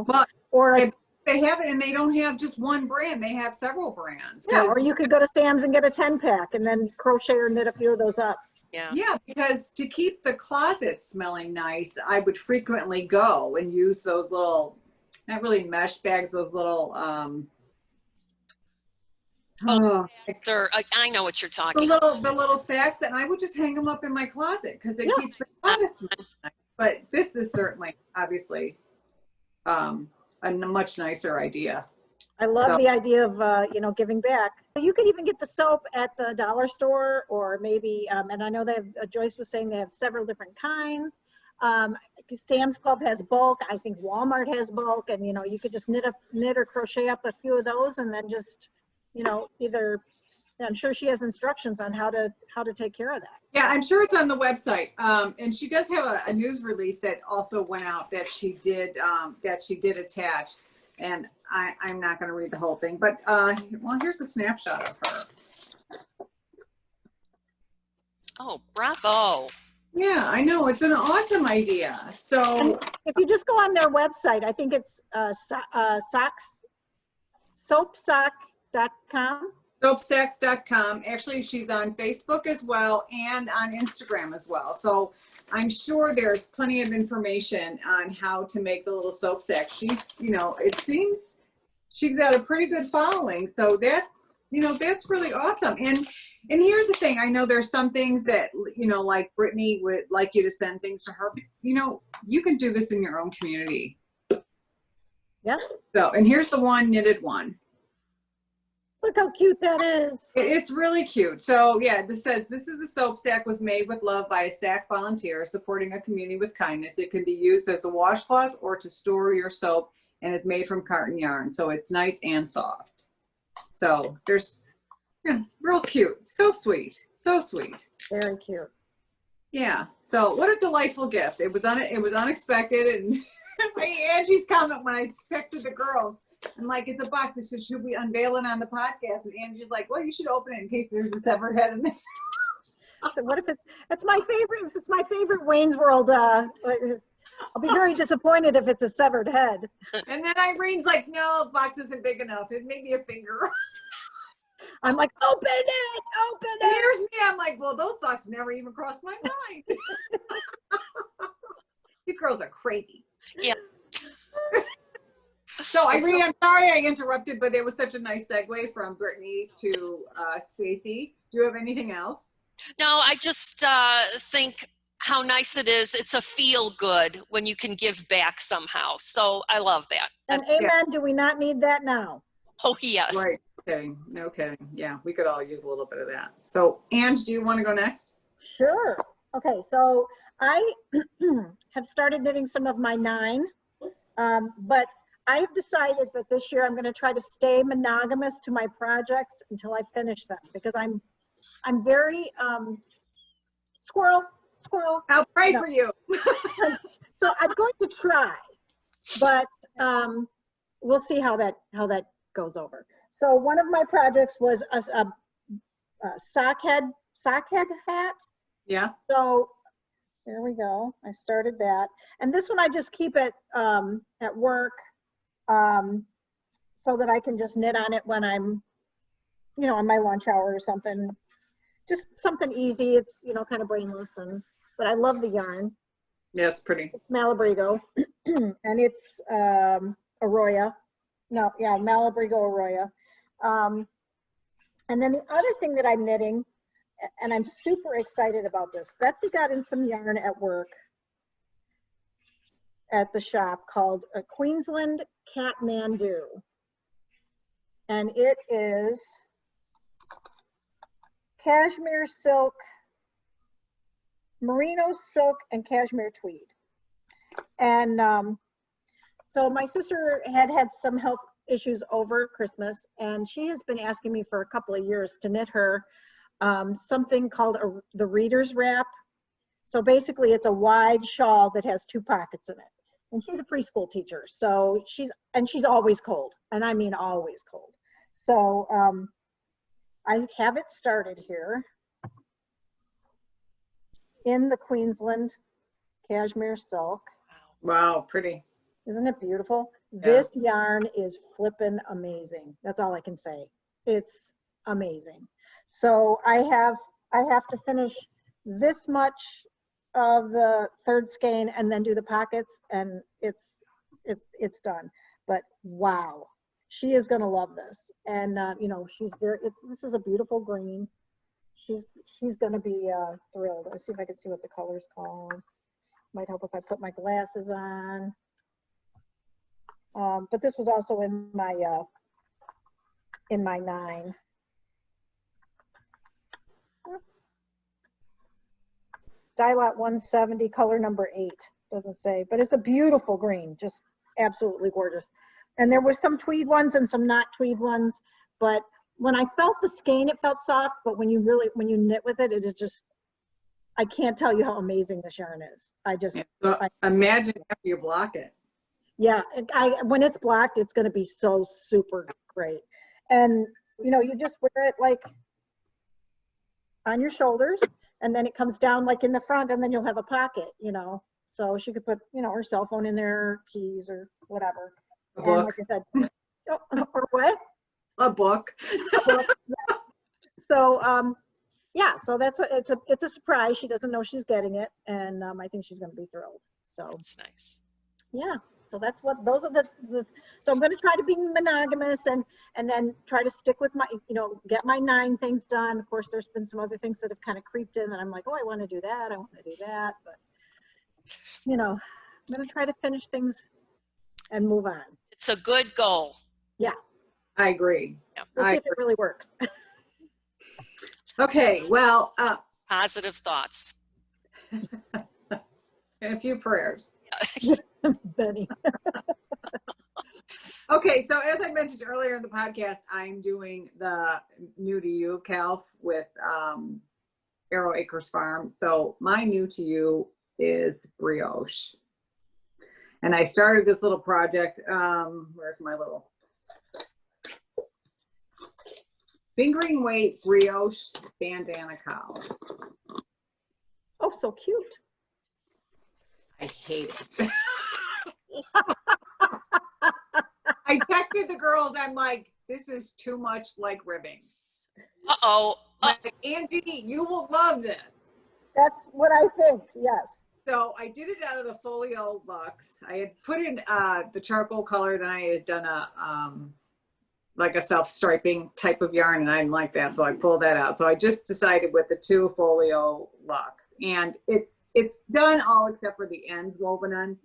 [SPEAKER 3] But
[SPEAKER 1] or
[SPEAKER 3] they have it, and they don't have just one brand; they have several brands.
[SPEAKER 1] Yeah, or you could go to Sam's and get a 10-pack and then crochet or knit a few of those up.
[SPEAKER 3] Yeah, because to keep the closet smelling nice, I would frequently go and use those little, not really mesh bags, those little,
[SPEAKER 2] I know what you're talking about.
[SPEAKER 3] The little sacks, and I would just hang them up in my closet because it keeps the closet smelling nice. But this is certainly, obviously, a much nicer idea.
[SPEAKER 1] I love the idea of, giving back. You could even get the soap at the dollar store, or maybe, and I know they have, Joyce was saying they have several different kinds. Sam's Club has bulk. I think Walmart has bulk, and, you could just knit or crochet up a few of those, and then just, either, I'm sure she has instructions on how to take care of that.
[SPEAKER 3] Yeah, I'm sure it's on the website. And she does have a news release that also went out that she did attach. And I'm not going to read the whole thing, but well, here's a snapshot of her.
[SPEAKER 2] Oh, bravo.
[SPEAKER 3] Yeah, I know. It's an awesome idea. So
[SPEAKER 1] if you just go on their website, I think it's soapsack.com.
[SPEAKER 3] Soapsacks.com. Actually, she's on Facebook as well and on Instagram as well. So I'm sure there's plenty of information on how to make the little soap sack. She's, it seems she's got a pretty good following. So that's really awesome. And here's the thing. I know there's some things that, like Britni would like you to send things to her. You can do this in your own community.
[SPEAKER 1] Yeah.
[SPEAKER 3] So, and here's the knitted one.
[SPEAKER 1] Look how cute that is.
[SPEAKER 3] It's really cute. So yeah, this says, this is a soap sack was made with love by a sack volunteer supporting a community with kindness. It can be used as a washcloth or to store your soap and is made from cotton yarn. So it's nice and soft. So there's, yeah, real cute. So sweet. So sweet.
[SPEAKER 1] Very cute.
[SPEAKER 3] Yeah. So what a delightful gift. It was unexpected. And Angie's comment when I texted the girls, I'm like, it's a box. I said, should we unveil it on the podcast? And Angie's like, well, you should open it in case there's a severed head in there.
[SPEAKER 1] So what if it's my favorite, if it's my favorite Wayne's World, I'll be very disappointed if it's a severed head.
[SPEAKER 3] And then Irene's like, no, the box isn't big enough. It may be a finger.
[SPEAKER 1] I'm like, open it, open
[SPEAKER 3] And
[SPEAKER 1] it.
[SPEAKER 3] here's me. I'm like, well, those thoughts never even crossed my mind. You girls are crazy.
[SPEAKER 2] Yeah.
[SPEAKER 3] So Irene, I'm sorry I interrupted, but it was such a nice segue from Britni to Stacy. Do you have anything else?
[SPEAKER 2] No, I just think how nice it is. It's a feel good when you can give back somehow. So I love that.
[SPEAKER 1] And amen, do we not need that now?
[SPEAKER 2] Oh, yes.
[SPEAKER 3] Right. Okay. No kidding. Yeah, we could all use a little bit of that. So Ange, do you want to go next?
[SPEAKER 1] Sure. Okay, so I have started knitting some of my 9, but I have decided that this year I'm going to try to stay monogamous to my projects until I finish them, because I'm very squirrel.
[SPEAKER 3] I'll pray for you.
[SPEAKER 1] So I'm going to try, but we'll see how that goes over. So one of my projects was a sock head hat.
[SPEAKER 3] Yeah.
[SPEAKER 1] So there we go. I started that, and this one I just keep it at work. So that I can just knit on it when I'm, on my lunch hour or something. Just something easy. It's, kind of brainless, but I love the yarn.
[SPEAKER 3] Yeah, it's pretty.
[SPEAKER 1] It's Malabrigo, and it's Arroya. No, yeah, Malabrigo Arroya. And then the other thing that I'm knitting, and I'm super excited about this. Betsy got in some yarn at work at the shop called a Queensland Kathmandu, and it is cashmere silk, merino silk, and cashmere tweed. And so my sister had some health issues over Christmas, and she has been asking me for a couple of years to knit her something called the reader's wrap. So basically it's a wide shawl that has 2 pockets in it. And she's a preschool teacher, so she's always cold, and I mean always cold. So I have it started here in the Queensland cashmere silk.
[SPEAKER 3] Wow, pretty.
[SPEAKER 1] Isn't it beautiful?
[SPEAKER 3] Yeah.
[SPEAKER 1] This yarn is flippin' amazing. That's all I can say. It's amazing. So I have to finish this much of the 3rd skein and then do the pockets, and it's done. But wow, she is gonna love this. And this is a beautiful green. She's gonna be thrilled. Let's see if I can see what the color's called. Might help if I put my glasses on. But this was also in my 9. Dye lot 170, color number 8, doesn't say, but it's a beautiful green, just absolutely gorgeous. And there were some tweed ones and some not tweed ones, but when I felt the skein, it felt soft, but when you knit with it, it is just, I can't tell you how amazing this yarn is.
[SPEAKER 3] So imagine after you block it.
[SPEAKER 1] Yeah, when it's blocked, it's going to be so super great. And, you just wear it like on your shoulders, and then it comes down like in the front, and then you'll have a pocket, So she could put, her cell phone in there, keys or whatever.
[SPEAKER 3] A
[SPEAKER 1] and
[SPEAKER 3] book.
[SPEAKER 1] like I said, or what?
[SPEAKER 3] A book.
[SPEAKER 1] Yeah. So, yeah, so that's what it's a surprise. She doesn't know she's getting it, and I think she's going to be thrilled. So
[SPEAKER 2] That's nice.
[SPEAKER 1] yeah, so those are the so I'm going to try to be monogamous and then try to stick with my, get my 9 things done. Of course, there's been some other things that have kind of creeped in, and I'm like, oh, I want to do that, but I'm going to try to finish things and move on.
[SPEAKER 2] It's a good goal.
[SPEAKER 1] Yeah,
[SPEAKER 3] I agree.
[SPEAKER 2] Yeah.
[SPEAKER 1] We'll see if it really works.
[SPEAKER 3] Okay, well,
[SPEAKER 2] Positive thoughts.
[SPEAKER 3] and a few prayers.
[SPEAKER 1] Benny.
[SPEAKER 3] Okay, so as I mentioned earlier in the podcast, I'm doing the new to you calf with Arrow Acres Farm. So my new to you is Brioche. And I started this little project. Where's my little fingering weight Brioche bandana cowl.
[SPEAKER 1] Oh, so cute.
[SPEAKER 3] I hate it. I texted the girls, I'm like, this is too much like ribbing.
[SPEAKER 2] Uh-oh.
[SPEAKER 3] Like, Angie, you will love this.
[SPEAKER 1] That's what I think, yes.
[SPEAKER 3] So I did it out of the Folio Lux. I had put in the charcoal color, then I had done a like a self-striping type of yarn, and I didn't like that, so I pulled that out. So I just decided with the 2 Folio Lux, and it's done all except for the ends woven on.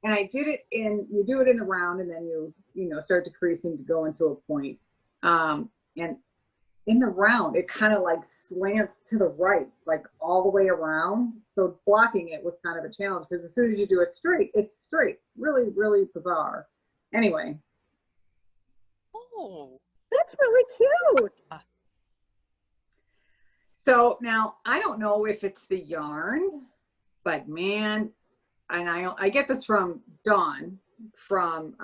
[SPEAKER 3] And I did it in, you do it in the round, and then you know, start decreasing to go into a point. And in the round, it kind of like slants to the right, like all the way around. So blocking it was kind of a challenge, because as soon as you do it straight, it's straight. Really, really bizarre. Anyway.
[SPEAKER 2] Oh.
[SPEAKER 1] That's really cute.
[SPEAKER 3] So now I don't know if it's the yarn, but man, and I get this from Dawn from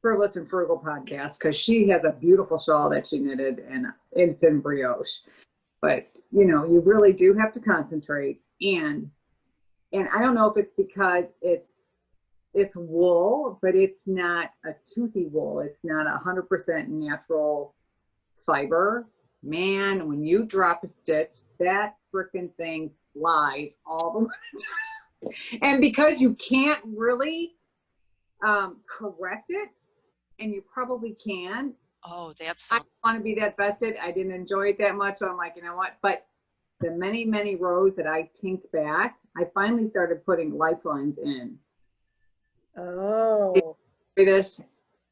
[SPEAKER 3] Frivolous and Frugal podcast, because she has a beautiful shawl that she knitted, and it's in Brioche. But you know, you really do have to concentrate, and I don't know if it's because it's wool, but it's not a toothy wool. It's not 100% natural fiber. Man, when you drop a stitch, that freaking thing flies all the way. And because you can't really correct it, and you probably can.
[SPEAKER 2] Oh, that's.
[SPEAKER 3] I don't want to be that vested. I didn't enjoy it that much, so I'm like, you know what? But the many, many rows that I tinked back, I finally started putting lifelines in.
[SPEAKER 1] Oh.
[SPEAKER 3] This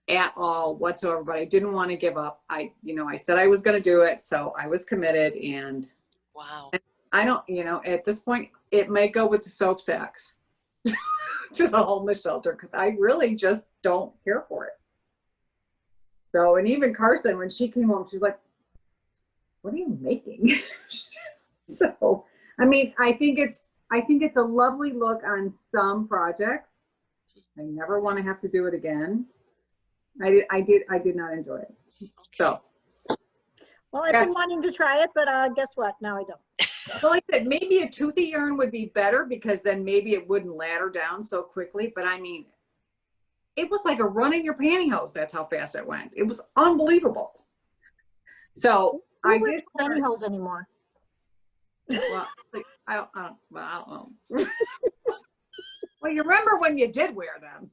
[SPEAKER 3] at all whatsoever, but I didn't want to give up. I said I was going to do it, so I was committed. And
[SPEAKER 2] Wow.
[SPEAKER 3] I don't, at this point, it may go with the soap sacks to the homeless shelter, because I really just don't care for it. So, and even Carson, when she came home, she's like, "What are you making?" So, I mean, I think it's a lovely look on some projects. I never want to have to do it again. I did not enjoy it.
[SPEAKER 2] Okay.
[SPEAKER 3] So.
[SPEAKER 1] Well, I've been wanting to try it, but guess what? Now I don't.
[SPEAKER 3] Well, like I said, maybe a toothy yarn would be better, because then maybe it wouldn't ladder down so quickly. But I mean, it was like a run in your pantyhose. That's how fast it went. It was unbelievable. So I did
[SPEAKER 1] pantyhose anymore.
[SPEAKER 3] Well, I don't know. Well, you remember when you did wear them.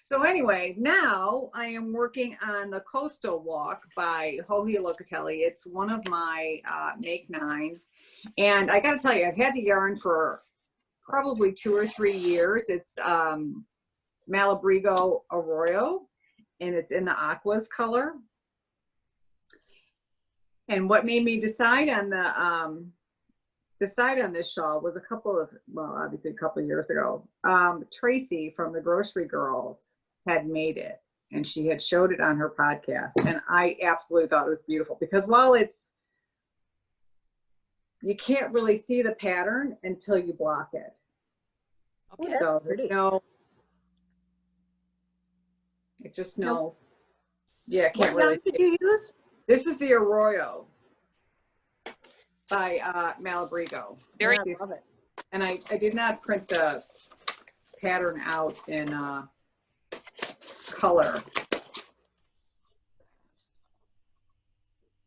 [SPEAKER 3] So anyway, now I am working on the Coastal Walk by Joji Locatelli. It's one of my make nines. And I got to tell you, I've had the yarn for probably 2 or 3 years. It's Malabrigo Arroyo, and it's in the aquas color. And what made me decide on this shawl was obviously a couple of years ago. Tracy from the Grocery Girls had made it, and she had showed it on her podcast, and I absolutely thought it was beautiful, because while you can't really see the pattern until you block it.
[SPEAKER 2] Okay.
[SPEAKER 3] So yeah, can't
[SPEAKER 1] what
[SPEAKER 3] really
[SPEAKER 1] yarn did you use?
[SPEAKER 3] This is the Arroyo by Malabrigo.
[SPEAKER 2] Very
[SPEAKER 1] I love it.
[SPEAKER 3] And I did not print the pattern out in color.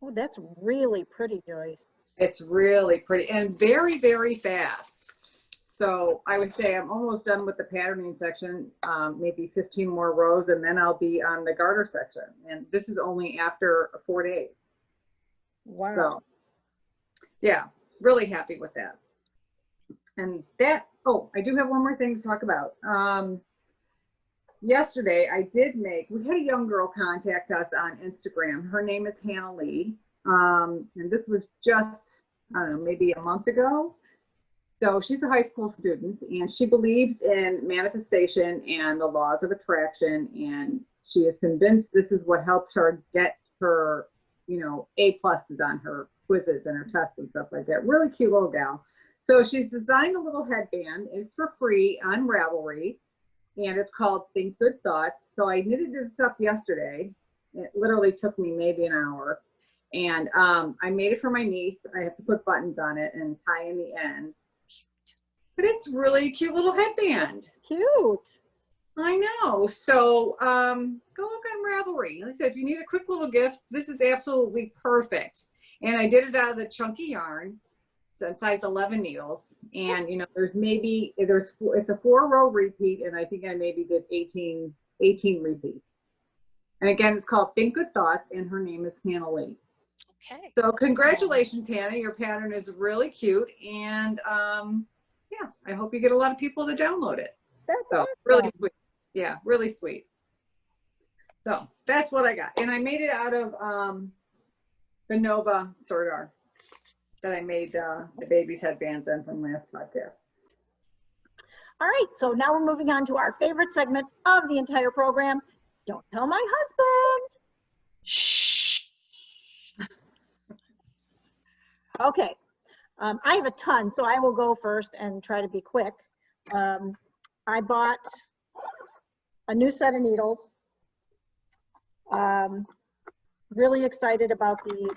[SPEAKER 1] Oh, that's really pretty, Joyce.
[SPEAKER 3] It's really pretty and very, very fast. So I would say I'm almost done with the patterning section, maybe 15 more rows, and then I'll be on the garter section. And this is only after 4 days.
[SPEAKER 1] Wow.
[SPEAKER 3] So, yeah, really happy with that. And that, I do have one more thing to talk about. yesterday I did make, we had a young girl contact us on Instagram. Her name is Hannah Lee. And this was just, I don't know, maybe a month ago. So she's a high school student and she believes in manifestation and the laws of attraction. And she is convinced this is what helps her get her, you know, A+ on her quizzes and her tests and stuff like that. Really cute little gal. So she's designed a little headband. It's for free on Ravelry. And it's called Think Good Thoughts. So I knitted this up yesterday. It literally took me maybe an hour. And I made it for my niece. I have to put buttons on it and tie in the ends. But it's really a cute little headband.
[SPEAKER 1] Cute.
[SPEAKER 3] I know. So go look on Ravelry. Like I said, if you need a quick little gift, this is absolutely perfect. And I did it out of the chunky yarn, so size 11 needles. And you know, it's a 4-row repeat, and I think I maybe did 18 repeats. And again, it's called Think Good Thoughts, and her name is Hannah Lee.
[SPEAKER 2] Okay.
[SPEAKER 3] So congratulations, Hannah. Your pattern is really cute, and yeah, I hope you get a lot of people to download it.
[SPEAKER 1] That's
[SPEAKER 3] So
[SPEAKER 1] awesome.
[SPEAKER 3] really sweet. Yeah, really sweet. So that's what I got. And I made it out of the Nova Sordar that I made the baby's headbands in from last podcast.
[SPEAKER 1] All right, so now we're moving on to our favorite segment of the entire program. Don't tell my husband.
[SPEAKER 2] Shh.
[SPEAKER 1] Okay, I have a ton, so I will go first and try to be quick. I bought a new set of needles. Really excited about these.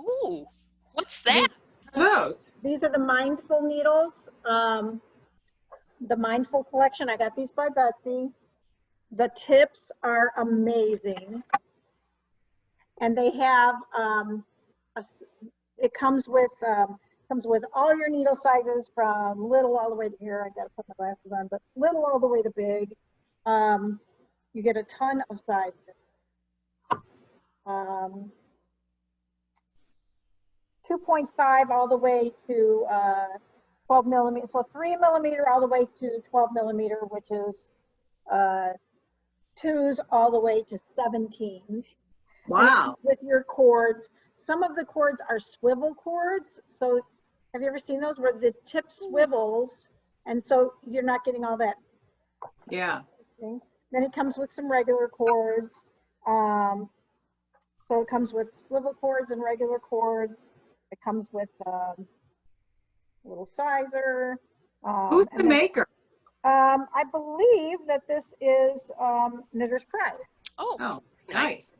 [SPEAKER 2] Ooh, what's that?
[SPEAKER 3] Those.
[SPEAKER 1] These are the Mindful needles, the Mindful collection. I got these by Betsy. The tips are amazing. And they have, it comes with all your needle sizes from little all the way to here. I gotta put my glasses on, but little all the way to big. You get a ton of sizes. 2.5 all the way to 12 millimeters. So 3 millimeter all the way to 12 millimeter, which is 2s all the way to 17s.
[SPEAKER 3] Wow.
[SPEAKER 1] With your cords. Some of the cords are swivel cords. So have you ever seen those where the tip swivels? And so you're not getting all that.
[SPEAKER 3] Yeah.
[SPEAKER 1] Thing. Then it comes with some regular cords. So it comes with swivel cords and regular cords. It comes with a little sizer.
[SPEAKER 3] Who's the maker?
[SPEAKER 1] I believe that this is Knitter's Pride.
[SPEAKER 2] Oh,
[SPEAKER 3] nice.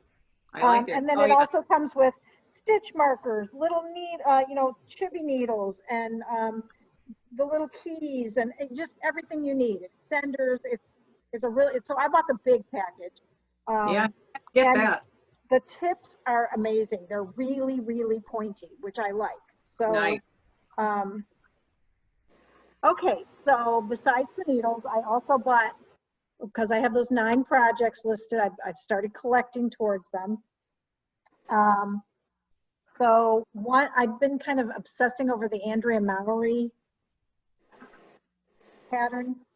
[SPEAKER 3] I like it.
[SPEAKER 1] And then it also comes with stitch markers, little chibi needles, and the little keys, and just everything you need. Extenders. So I bought the big package.
[SPEAKER 3] Yeah, get that.
[SPEAKER 1] The tips are amazing. They're really, really pointy, which I like. So,
[SPEAKER 3] nice.
[SPEAKER 1] Okay, so besides the needles, I also bought, because I have those 9 projects listed, I've started collecting towards them. So I've been kind of obsessing over the Andrea Mallory patterns.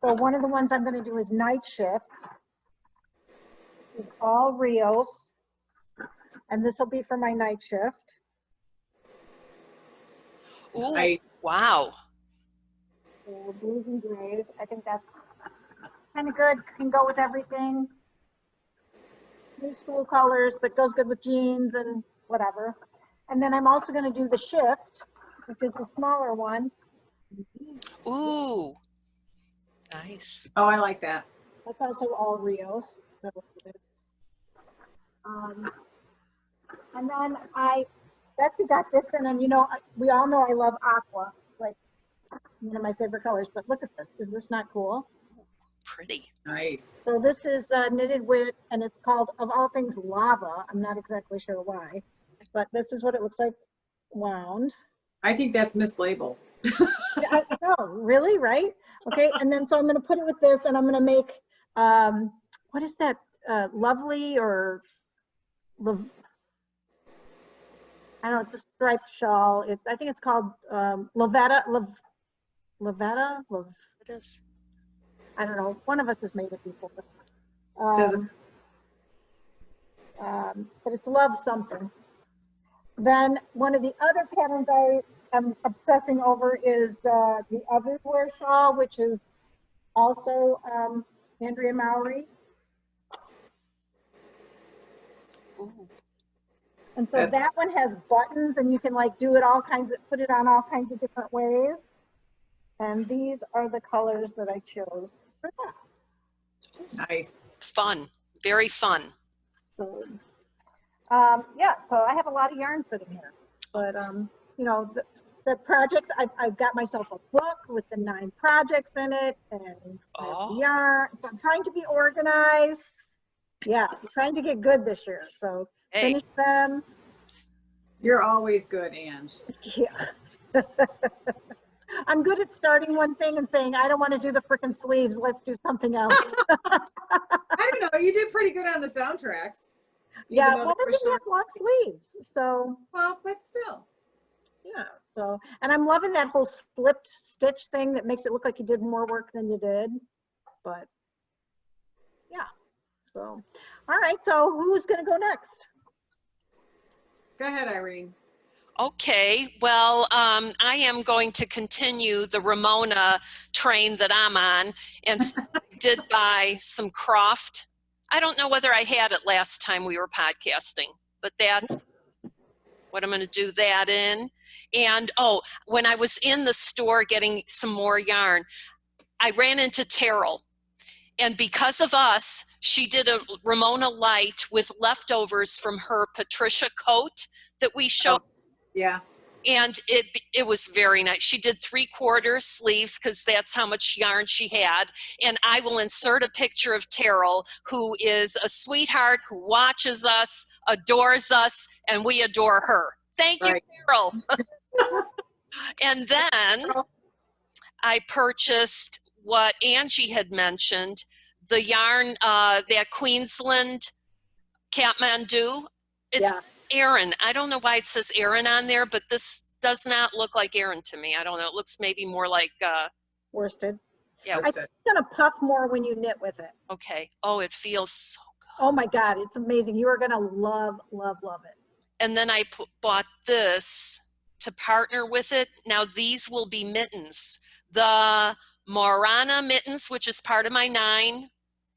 [SPEAKER 1] So one of the ones I'm going to do is Night Shift. It's all Rios. And this will be for my night shift.
[SPEAKER 2] Ooh, wow.
[SPEAKER 1] So blues and grays. I think that's kind of good. Can go with everything. New school colors, but goes good with jeans and whatever. And then I'm also going to do the shift, which is the smaller one.
[SPEAKER 2] Ooh, nice.
[SPEAKER 3] Oh, I like that.
[SPEAKER 1] That's also all Rios. So and then Betsy got this in, and we all know I love aqua, like one of my favorite colors, but look at this. Is this not cool?
[SPEAKER 2] Pretty.
[SPEAKER 3] Nice.
[SPEAKER 1] So this is knitted with, and it's called, of all things, Lava. I'm not exactly sure why, but this is what it looks like wound.
[SPEAKER 3] I think that's mislabeled.
[SPEAKER 1] I know, really, right? Okay, and then so I'm going to put it with this, and I'm going to make, what is that, lovely or I don't know, it's a striped shawl. I think it's called Lavetta.
[SPEAKER 2] It is.
[SPEAKER 1] I don't know. One of us has made it before. But it's love something. Then one of the other patterns I am obsessing over is the Everywhere shawl, which is also Andrea Mowry.
[SPEAKER 2] Ooh.
[SPEAKER 1] And so that one has buttons, and you can like do it all kinds of, put it on all kinds of different ways. And these are the colors that I chose for that.
[SPEAKER 3] Nice.
[SPEAKER 2] Fun. Very fun.
[SPEAKER 1] So, yeah, so I have a lot of yarn sitting here, but you know, the projects, I've got myself a book with the 9 projects in it, and I have yarn. So I'm trying to be organized. Yeah, I'm trying to get good this year. So finish them.
[SPEAKER 3] You're always good, Ange.
[SPEAKER 1] Yeah. I'm good at starting one thing and saying, I don't want to do the frickin' sleeves. Let's do something else.
[SPEAKER 3] I don't know. You did pretty good on the soundtracks.
[SPEAKER 1] Yeah, well, they didn't have long sleeves. So.
[SPEAKER 3] Well, but still.
[SPEAKER 1] Yeah. So, and I'm loving that whole slipped stitch thing that makes it look like you did more work than you did. But yeah. So, all right. So who's going to go next?
[SPEAKER 3] Go ahead, Irene.
[SPEAKER 2] Okay, well, I am going to continue the Ramona train that I'm on, and did buy some Croft. I don't know whether I had it last time we were podcasting, but that's what I'm going to do that in. And oh, when I was in the store getting some more yarn, I ran into Terrell. And because of us, she did a Ramona Light with leftovers from her Patricia coat that we showed.
[SPEAKER 3] Oh, yeah.
[SPEAKER 2] And it was very nice. She did 3/4 sleeves because that's how much yarn she had. And I will insert a picture of Terrell, who is a sweetheart, who watches us, adores us, and we adore her. Thank you, Terrell. And then I purchased what Angie had mentioned, the yarn, that Queensland Kathmandu. It's Aaron. I don't know why it says Aaron on there, but this does not look like Aaron to me. I don't know. It looks maybe more like
[SPEAKER 1] worsted.
[SPEAKER 2] Yeah.
[SPEAKER 1] I think it's gonna puff more when you knit with it.
[SPEAKER 2] Okay. Oh, it feels so good.
[SPEAKER 1] Oh my God, it's amazing. You are gonna love, love, love it.
[SPEAKER 2] And then I bought this to partner with it. Now these will be mittens. The Morana mittens, which is part of my 9,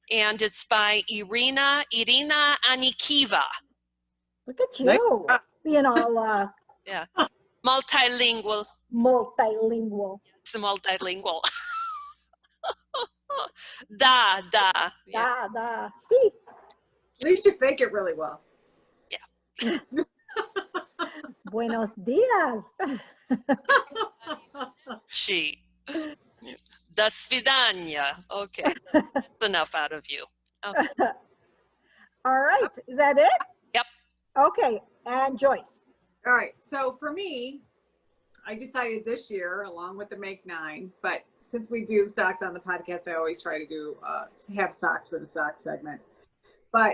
[SPEAKER 2] and it's by Irina Anikiva.
[SPEAKER 1] Look at you, being all
[SPEAKER 2] yeah, multilingual.
[SPEAKER 1] Multilingual.
[SPEAKER 2] It's multilingual. Da.
[SPEAKER 1] Yeah. Da. See?
[SPEAKER 3] At least you fake it really well.
[SPEAKER 2] Yeah.
[SPEAKER 1] Buenos dias.
[SPEAKER 2] She. Da svidanya. Okay. That's enough out of you. Okay.
[SPEAKER 1] All right. Is that it?
[SPEAKER 2] Yep.
[SPEAKER 1] Okay. And Joyce.
[SPEAKER 3] All right. So for me, I decided this year, along with the Make 9, but since we do socks on the podcast, I always try to do have socks for the sock segment. But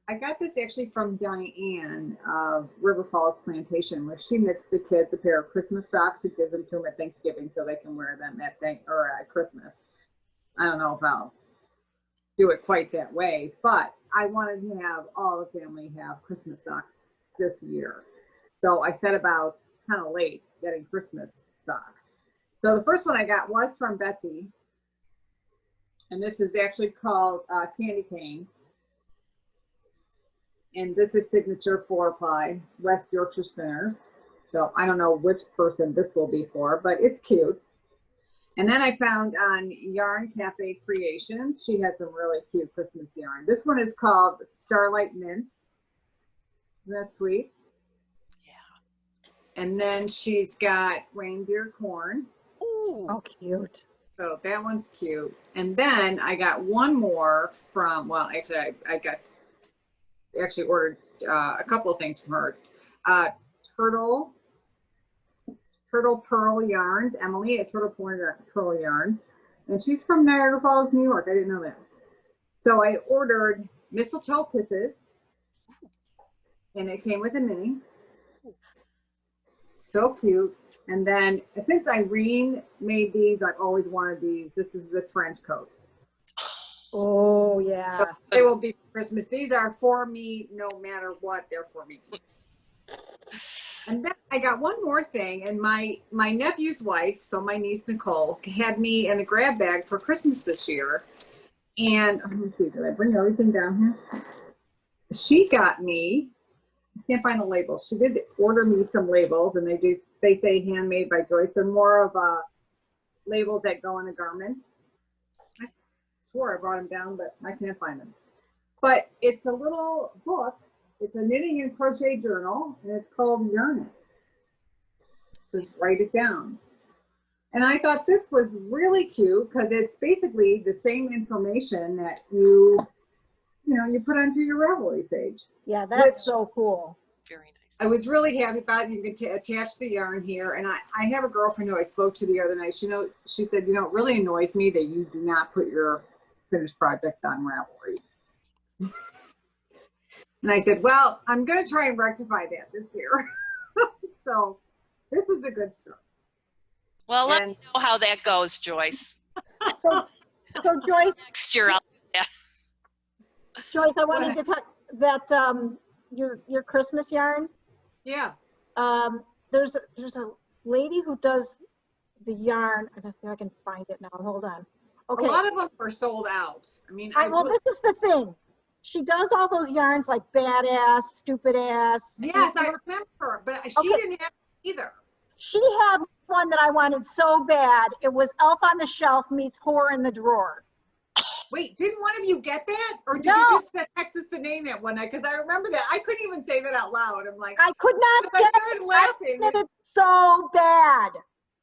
[SPEAKER 3] I got this actually from Diane of River Falls Plantation, where she knits the kids a pair of Christmas socks and gives them to them at Thanksgiving so they can wear them at Christmas. I don't know if I'll do it quite that way, but I wanted to have all the family have Christmas socks this year. So I set about kind of late getting Christmas socks. So the first one I got was from Betsy, and this is actually called Candy Cane. And this is signature 4-ply West Yorkshire Spinners. So I don't know which person this will be for, but it's cute. And then I found on Yarn Cafe Creations, she had some really cute Christmas yarn. This one is called Starlight Mints. Isn't that sweet? Yeah. And then she's got reindeer corn.
[SPEAKER 2] Ooh.
[SPEAKER 1] Oh, cute.
[SPEAKER 3] So that one's cute. And then I got one more from, well, actually I ordered a couple of things from her. Turtle Pearl Yarns, Emily at Turtle Pearl Yarns. And she's from Niagara Falls, New York. I didn't know that. So I ordered Mistletoe Kisses. And it came with a mini. So cute. And then since Irene made these, I've always wanted these. This is the trench coat.
[SPEAKER 1] Oh, yeah.
[SPEAKER 3] So they will be for Christmas. These are for me no matter what. They're for me. And then I got one more thing. And my nephew's wife, so my niece Nicole, had me in a grab bag for Christmas this year. And let me see, did I bring everything down here? She got me, I can't find the labels. She did order me some labels, and they say handmade by Joyce. They're more of labels that go on a garment. I swore I brought them down, but I can't find them. But it's a little book. It's a knitting and crochet journal, and it's called Yarn It. Just write it down. And I thought this was really cute because it's basically the same information that you put onto your Ravelry page.
[SPEAKER 1] Yeah, that's so cool.
[SPEAKER 2] Very nice.
[SPEAKER 3] I was really happy about it. You can attach the yarn here. And I have a girlfriend who I spoke to the other night. She said, it really annoys me that you do not put your finished projects on Ravelry. And I said, well, I'm going to try and rectify that this year. So this is a good start.
[SPEAKER 2] Well, let me know how that goes, Joyce.
[SPEAKER 1] So Joyce.
[SPEAKER 2] Next year, I'll do that.
[SPEAKER 1] Joyce, I wanted to talk that your Christmas yarn.
[SPEAKER 3] Yeah.
[SPEAKER 1] There's a lady who does the yarn. I think I can find it now. Hold on. Okay.
[SPEAKER 3] A lot of them are sold out. I mean,
[SPEAKER 1] this is the thing. She does all those yarns like badass, stupid ass.
[SPEAKER 3] Yes, I remember, but she didn't have it either.
[SPEAKER 1] She had one that I wanted so bad. It was Elf on the Shelf meets Whore in the Drawer.
[SPEAKER 3] Wait, didn't one of you get that? Or did you just text us the name that one night? Because I remember that. I couldn't even say that out loud. I'm like,
[SPEAKER 1] I could not
[SPEAKER 3] I
[SPEAKER 1] get
[SPEAKER 3] started
[SPEAKER 1] it.
[SPEAKER 3] laughing.
[SPEAKER 1] I did it so bad.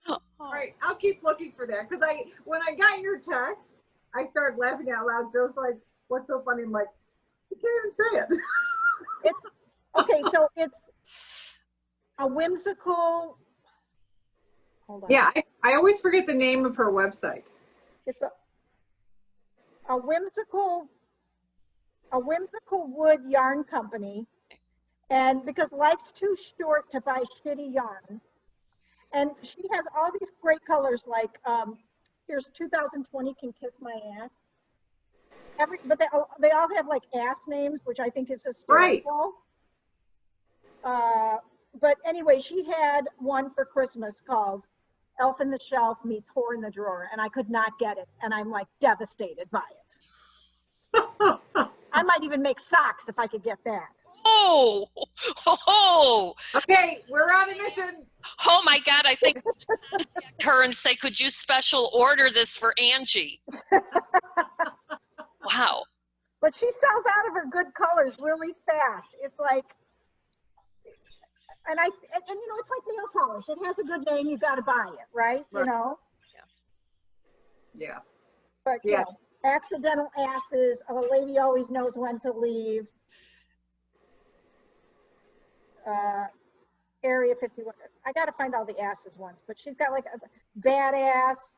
[SPEAKER 3] All right, I'll keep looking for that. Because when I got your text, I started laughing out loud. Joe's like, what's so funny? I'm like, you can't even say it.
[SPEAKER 1] It's okay, so it's a whimsical. Hold on.
[SPEAKER 3] Yeah, I always forget the name of her website.
[SPEAKER 1] It's a whimsical wood yarn company, and because life's too short to buy shitty yarn, and she has all these great colors like here's 2020 Can Kiss My Ass. But they all have like ass names, which I think is hysterical. Right. But anyway, she had one for Christmas called Elf on the Shelf meets Whore in the Drawer, and I could not get it, and I'm like devastated by it. I might even make socks if I could get that.
[SPEAKER 2] Oh,
[SPEAKER 3] okay, we're on a mission.
[SPEAKER 2] Oh my God, I think contact her and say, could you special order this for Angie? Wow.
[SPEAKER 1] But she sells out of her good colors really fast. It's like, and it's like nail polish. It has a good name, you got to buy it, right? You know?
[SPEAKER 3] Yeah.
[SPEAKER 1] But, you know, accidental asses, a lady always knows when to leave. Area 51. I got to find all the asses once, but she's got like a badass.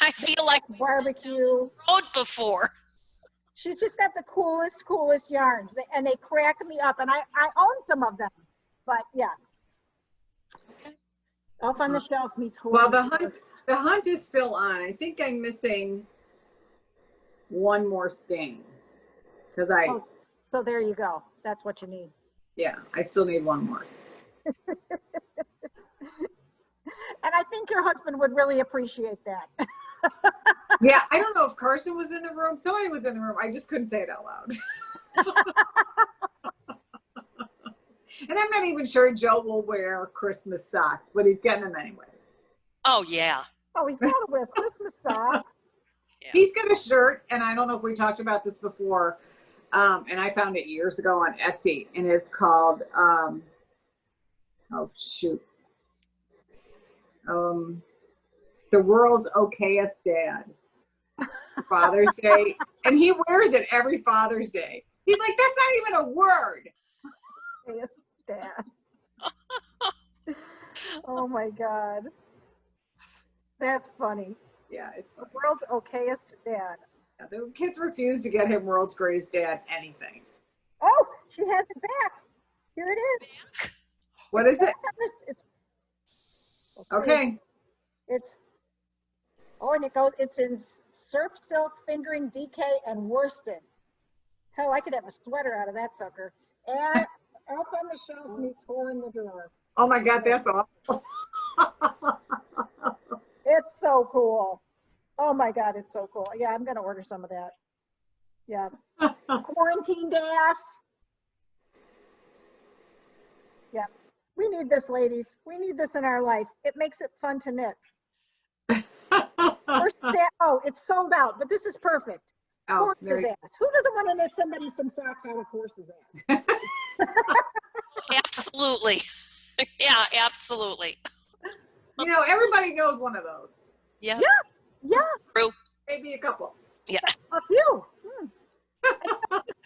[SPEAKER 2] I feel like
[SPEAKER 1] barbecue.
[SPEAKER 2] Road before.
[SPEAKER 1] She's just got the coolest yarns, and they crack me up. And I own some of them, but yeah.
[SPEAKER 2] Okay.
[SPEAKER 1] Elf on the Shelf meets Whore.
[SPEAKER 3] Well, the hunt is still on. I think I'm missing one more skein because
[SPEAKER 1] so there you go. That's what you need.
[SPEAKER 3] Yeah, I still need one more.
[SPEAKER 1] And I think your husband would really appreciate that.
[SPEAKER 3] Yeah, I don't know if Carson was in the room. Somebody was in the room. I just couldn't say it out loud. And I'm not even sure Joe will wear Christmas socks, but he's getting them anyway.
[SPEAKER 2] Oh, yeah.
[SPEAKER 1] Oh, he's got to wear Christmas socks.
[SPEAKER 3] Yeah. He's got a shirt, and I don't know if we talked about this before, and I found it years ago on Etsy, and it's called, The World's Okayest Dad. Father's Day. And he wears it every Father's Day. He's like, that's not even a word.
[SPEAKER 1] Okayest Dad. Oh my God. That's funny.
[SPEAKER 3] Yeah, it's
[SPEAKER 1] The World's Okayest Dad.
[SPEAKER 3] Yeah, the kids refuse to get him World's Greatest Dad anything.
[SPEAKER 1] Oh, she has it back. Here it is.
[SPEAKER 3] What is it?
[SPEAKER 1] It's
[SPEAKER 3] Okay.
[SPEAKER 1] It's in Surf Silk, Fingering, DK, and worsted. Hell, I could have a sweater out of that sucker. And Elf on the Shelf meets Whore in the Drawer.
[SPEAKER 3] Oh my God, that's awful.
[SPEAKER 1] It's so cool. Oh my God, it's so cool. Yeah, I'm gonna order some of that. Yeah. Quarantined ass. Yeah. We need this, ladies. We need this in our life. It makes it fun to knit. Oh, it's sold out, but this is perfect.
[SPEAKER 3] Oh,
[SPEAKER 1] Horse's ass. Who doesn't want to knit somebody some socks out of horse's ass?
[SPEAKER 2] Absolutely. Yeah, absolutely.
[SPEAKER 3] You know, everybody knows one of those.
[SPEAKER 2] Yeah.
[SPEAKER 1] Yeah.
[SPEAKER 2] True.
[SPEAKER 3] Maybe a couple.
[SPEAKER 2] Yeah.
[SPEAKER 1] A few.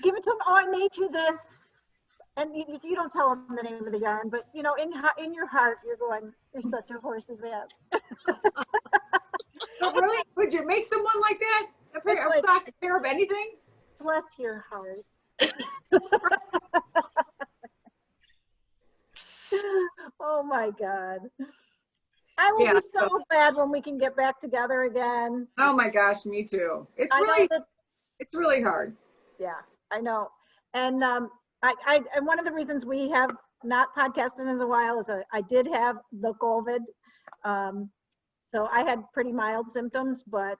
[SPEAKER 1] Give it to them. Oh, I made you this. And you don't tell them the name of the yarn, but you know, in your heart, you're going, you're such a horse's ass.
[SPEAKER 3] But really, would you make someone like that? A pair of socks, a pair of anything?
[SPEAKER 1] Bless your heart. Oh my God. I will be so glad when we can get back together again.
[SPEAKER 3] Oh my gosh, me too. It's really hard.
[SPEAKER 1] Yeah, I know. And and one of the reasons we have not podcasted in a while is I did have the COVID. So I had pretty mild symptoms, but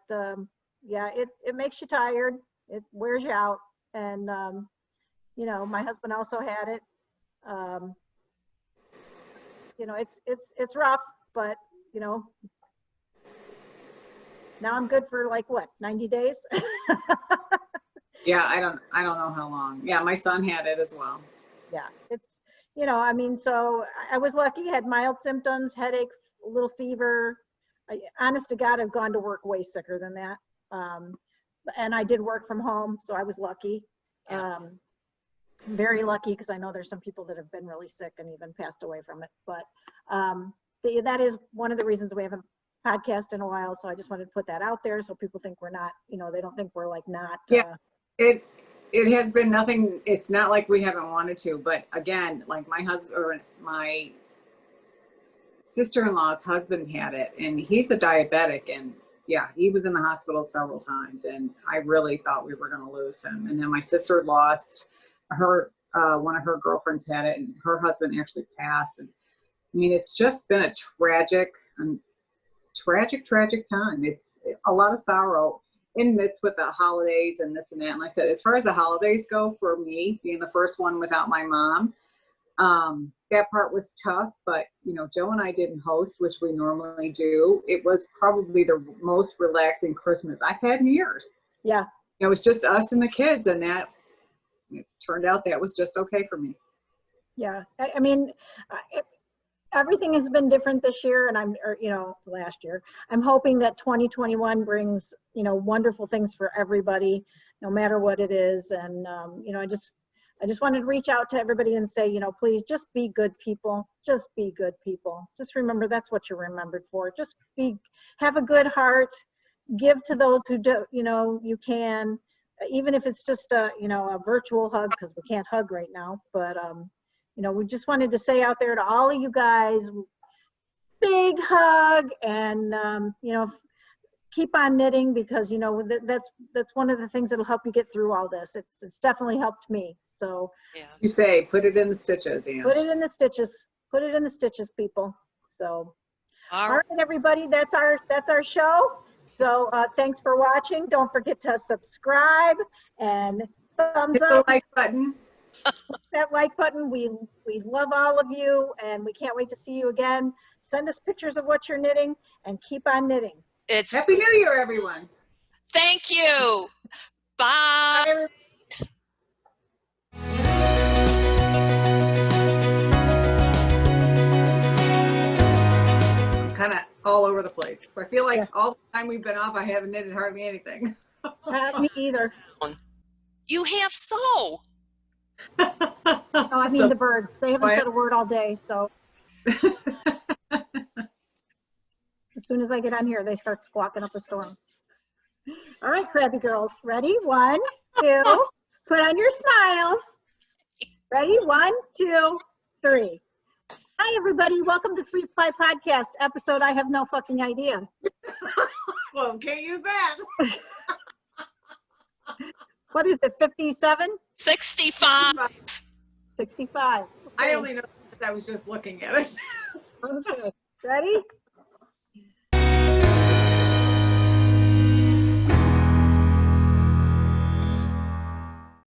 [SPEAKER 1] yeah, it makes you tired. It wears you out. And, you know, my husband also had it. You know, it's rough, but you know, now I'm good for like what, 90 days?
[SPEAKER 3] Yeah, I don't know how long. Yeah, my son had it as well.
[SPEAKER 1] Yeah, it's, you know, I mean, so I was lucky, had mild symptoms, headache, a little fever. Honest to God, I've gone to work way sicker than that. And I did work from home, so I was lucky. Very lucky, because I know there's some people that have been really sick and even passed away from it. But that is one of the reasons we haven't podcast in a while. So I just wanted to put that out there so people think we're not, you know, they don't think we're like not.
[SPEAKER 3] Yeah, it has been nothing. It's not like we haven't wanted to, but again, like my husband or my sister-in-law's husband had it, and he's a diabetic, and yeah, he was in the hospital several times, and I really thought we were going to lose him. And then my sister lost her, one of her girlfriends had it, and her husband actually passed. And I mean, it's just been a tragic time. It's a lot of sorrow in midst with the holidays and this and that. And like I said, as far as the holidays go, for me being the first one without my mom, that part was tough, but you know, Joe and I didn't host, which we normally do. It was probably the most relaxing Christmas I've had in years.
[SPEAKER 1] Yeah.
[SPEAKER 3] It was just us and the kids, and that it turned out that was just okay for me.
[SPEAKER 1] Yeah. I mean, everything has been different this year, and you know, last year. I'm hoping that 2021 brings, you know, wonderful things for everybody, no matter what it is. And, you know, I just wanted to reach out to everybody and say, you know, please just be good people. Just be good people. Just remember that's what you're remembered for. Just have a good heart. Give to those who do, you know, you can, even if it's just a, you know, a virtual hug, because we can't hug right now. But, you know, we just wanted to say out there to all of you guys, big hug, and, you know, keep on knitting, because you know that's one of the things that'll help you get through all this. It's definitely helped me. So
[SPEAKER 2] yeah,
[SPEAKER 3] you say put it in the stitches, Ange.
[SPEAKER 1] Put it in the stitches. Put it in the stitches, people. So all right, everybody, that's our show. So thanks for watching. Don't forget to subscribe and thumbs up.
[SPEAKER 3] Hit the like button.
[SPEAKER 1] That like button. We love all of you, and we can't wait to see you again. Send us pictures of what you're knitting, and keep on knitting.
[SPEAKER 3] Happy New Year, everyone.
[SPEAKER 2] Thank you. Bye.
[SPEAKER 3] Kind of all over the place. I feel like all the time we've been off, I haven't knitted hardly anything.
[SPEAKER 1] Me either.
[SPEAKER 2] You have so.
[SPEAKER 1] Oh, I mean the birds. They haven't said a word all day, so. As soon as I get on here, they start squawking up a storm. All right, crabby girls. Ready? 1, 2. Put on your smiles. Ready? 1, 2, 3. Hi, everybody. Welcome to 3-5 Podcast episode. I have no fucking idea.
[SPEAKER 3] Well, can't use that.
[SPEAKER 1] What is it, 57?
[SPEAKER 2] 65.
[SPEAKER 1] 65.
[SPEAKER 3] I
[SPEAKER 1] Okay.
[SPEAKER 3] only know that I was just looking at it.
[SPEAKER 1] Okay. Ready?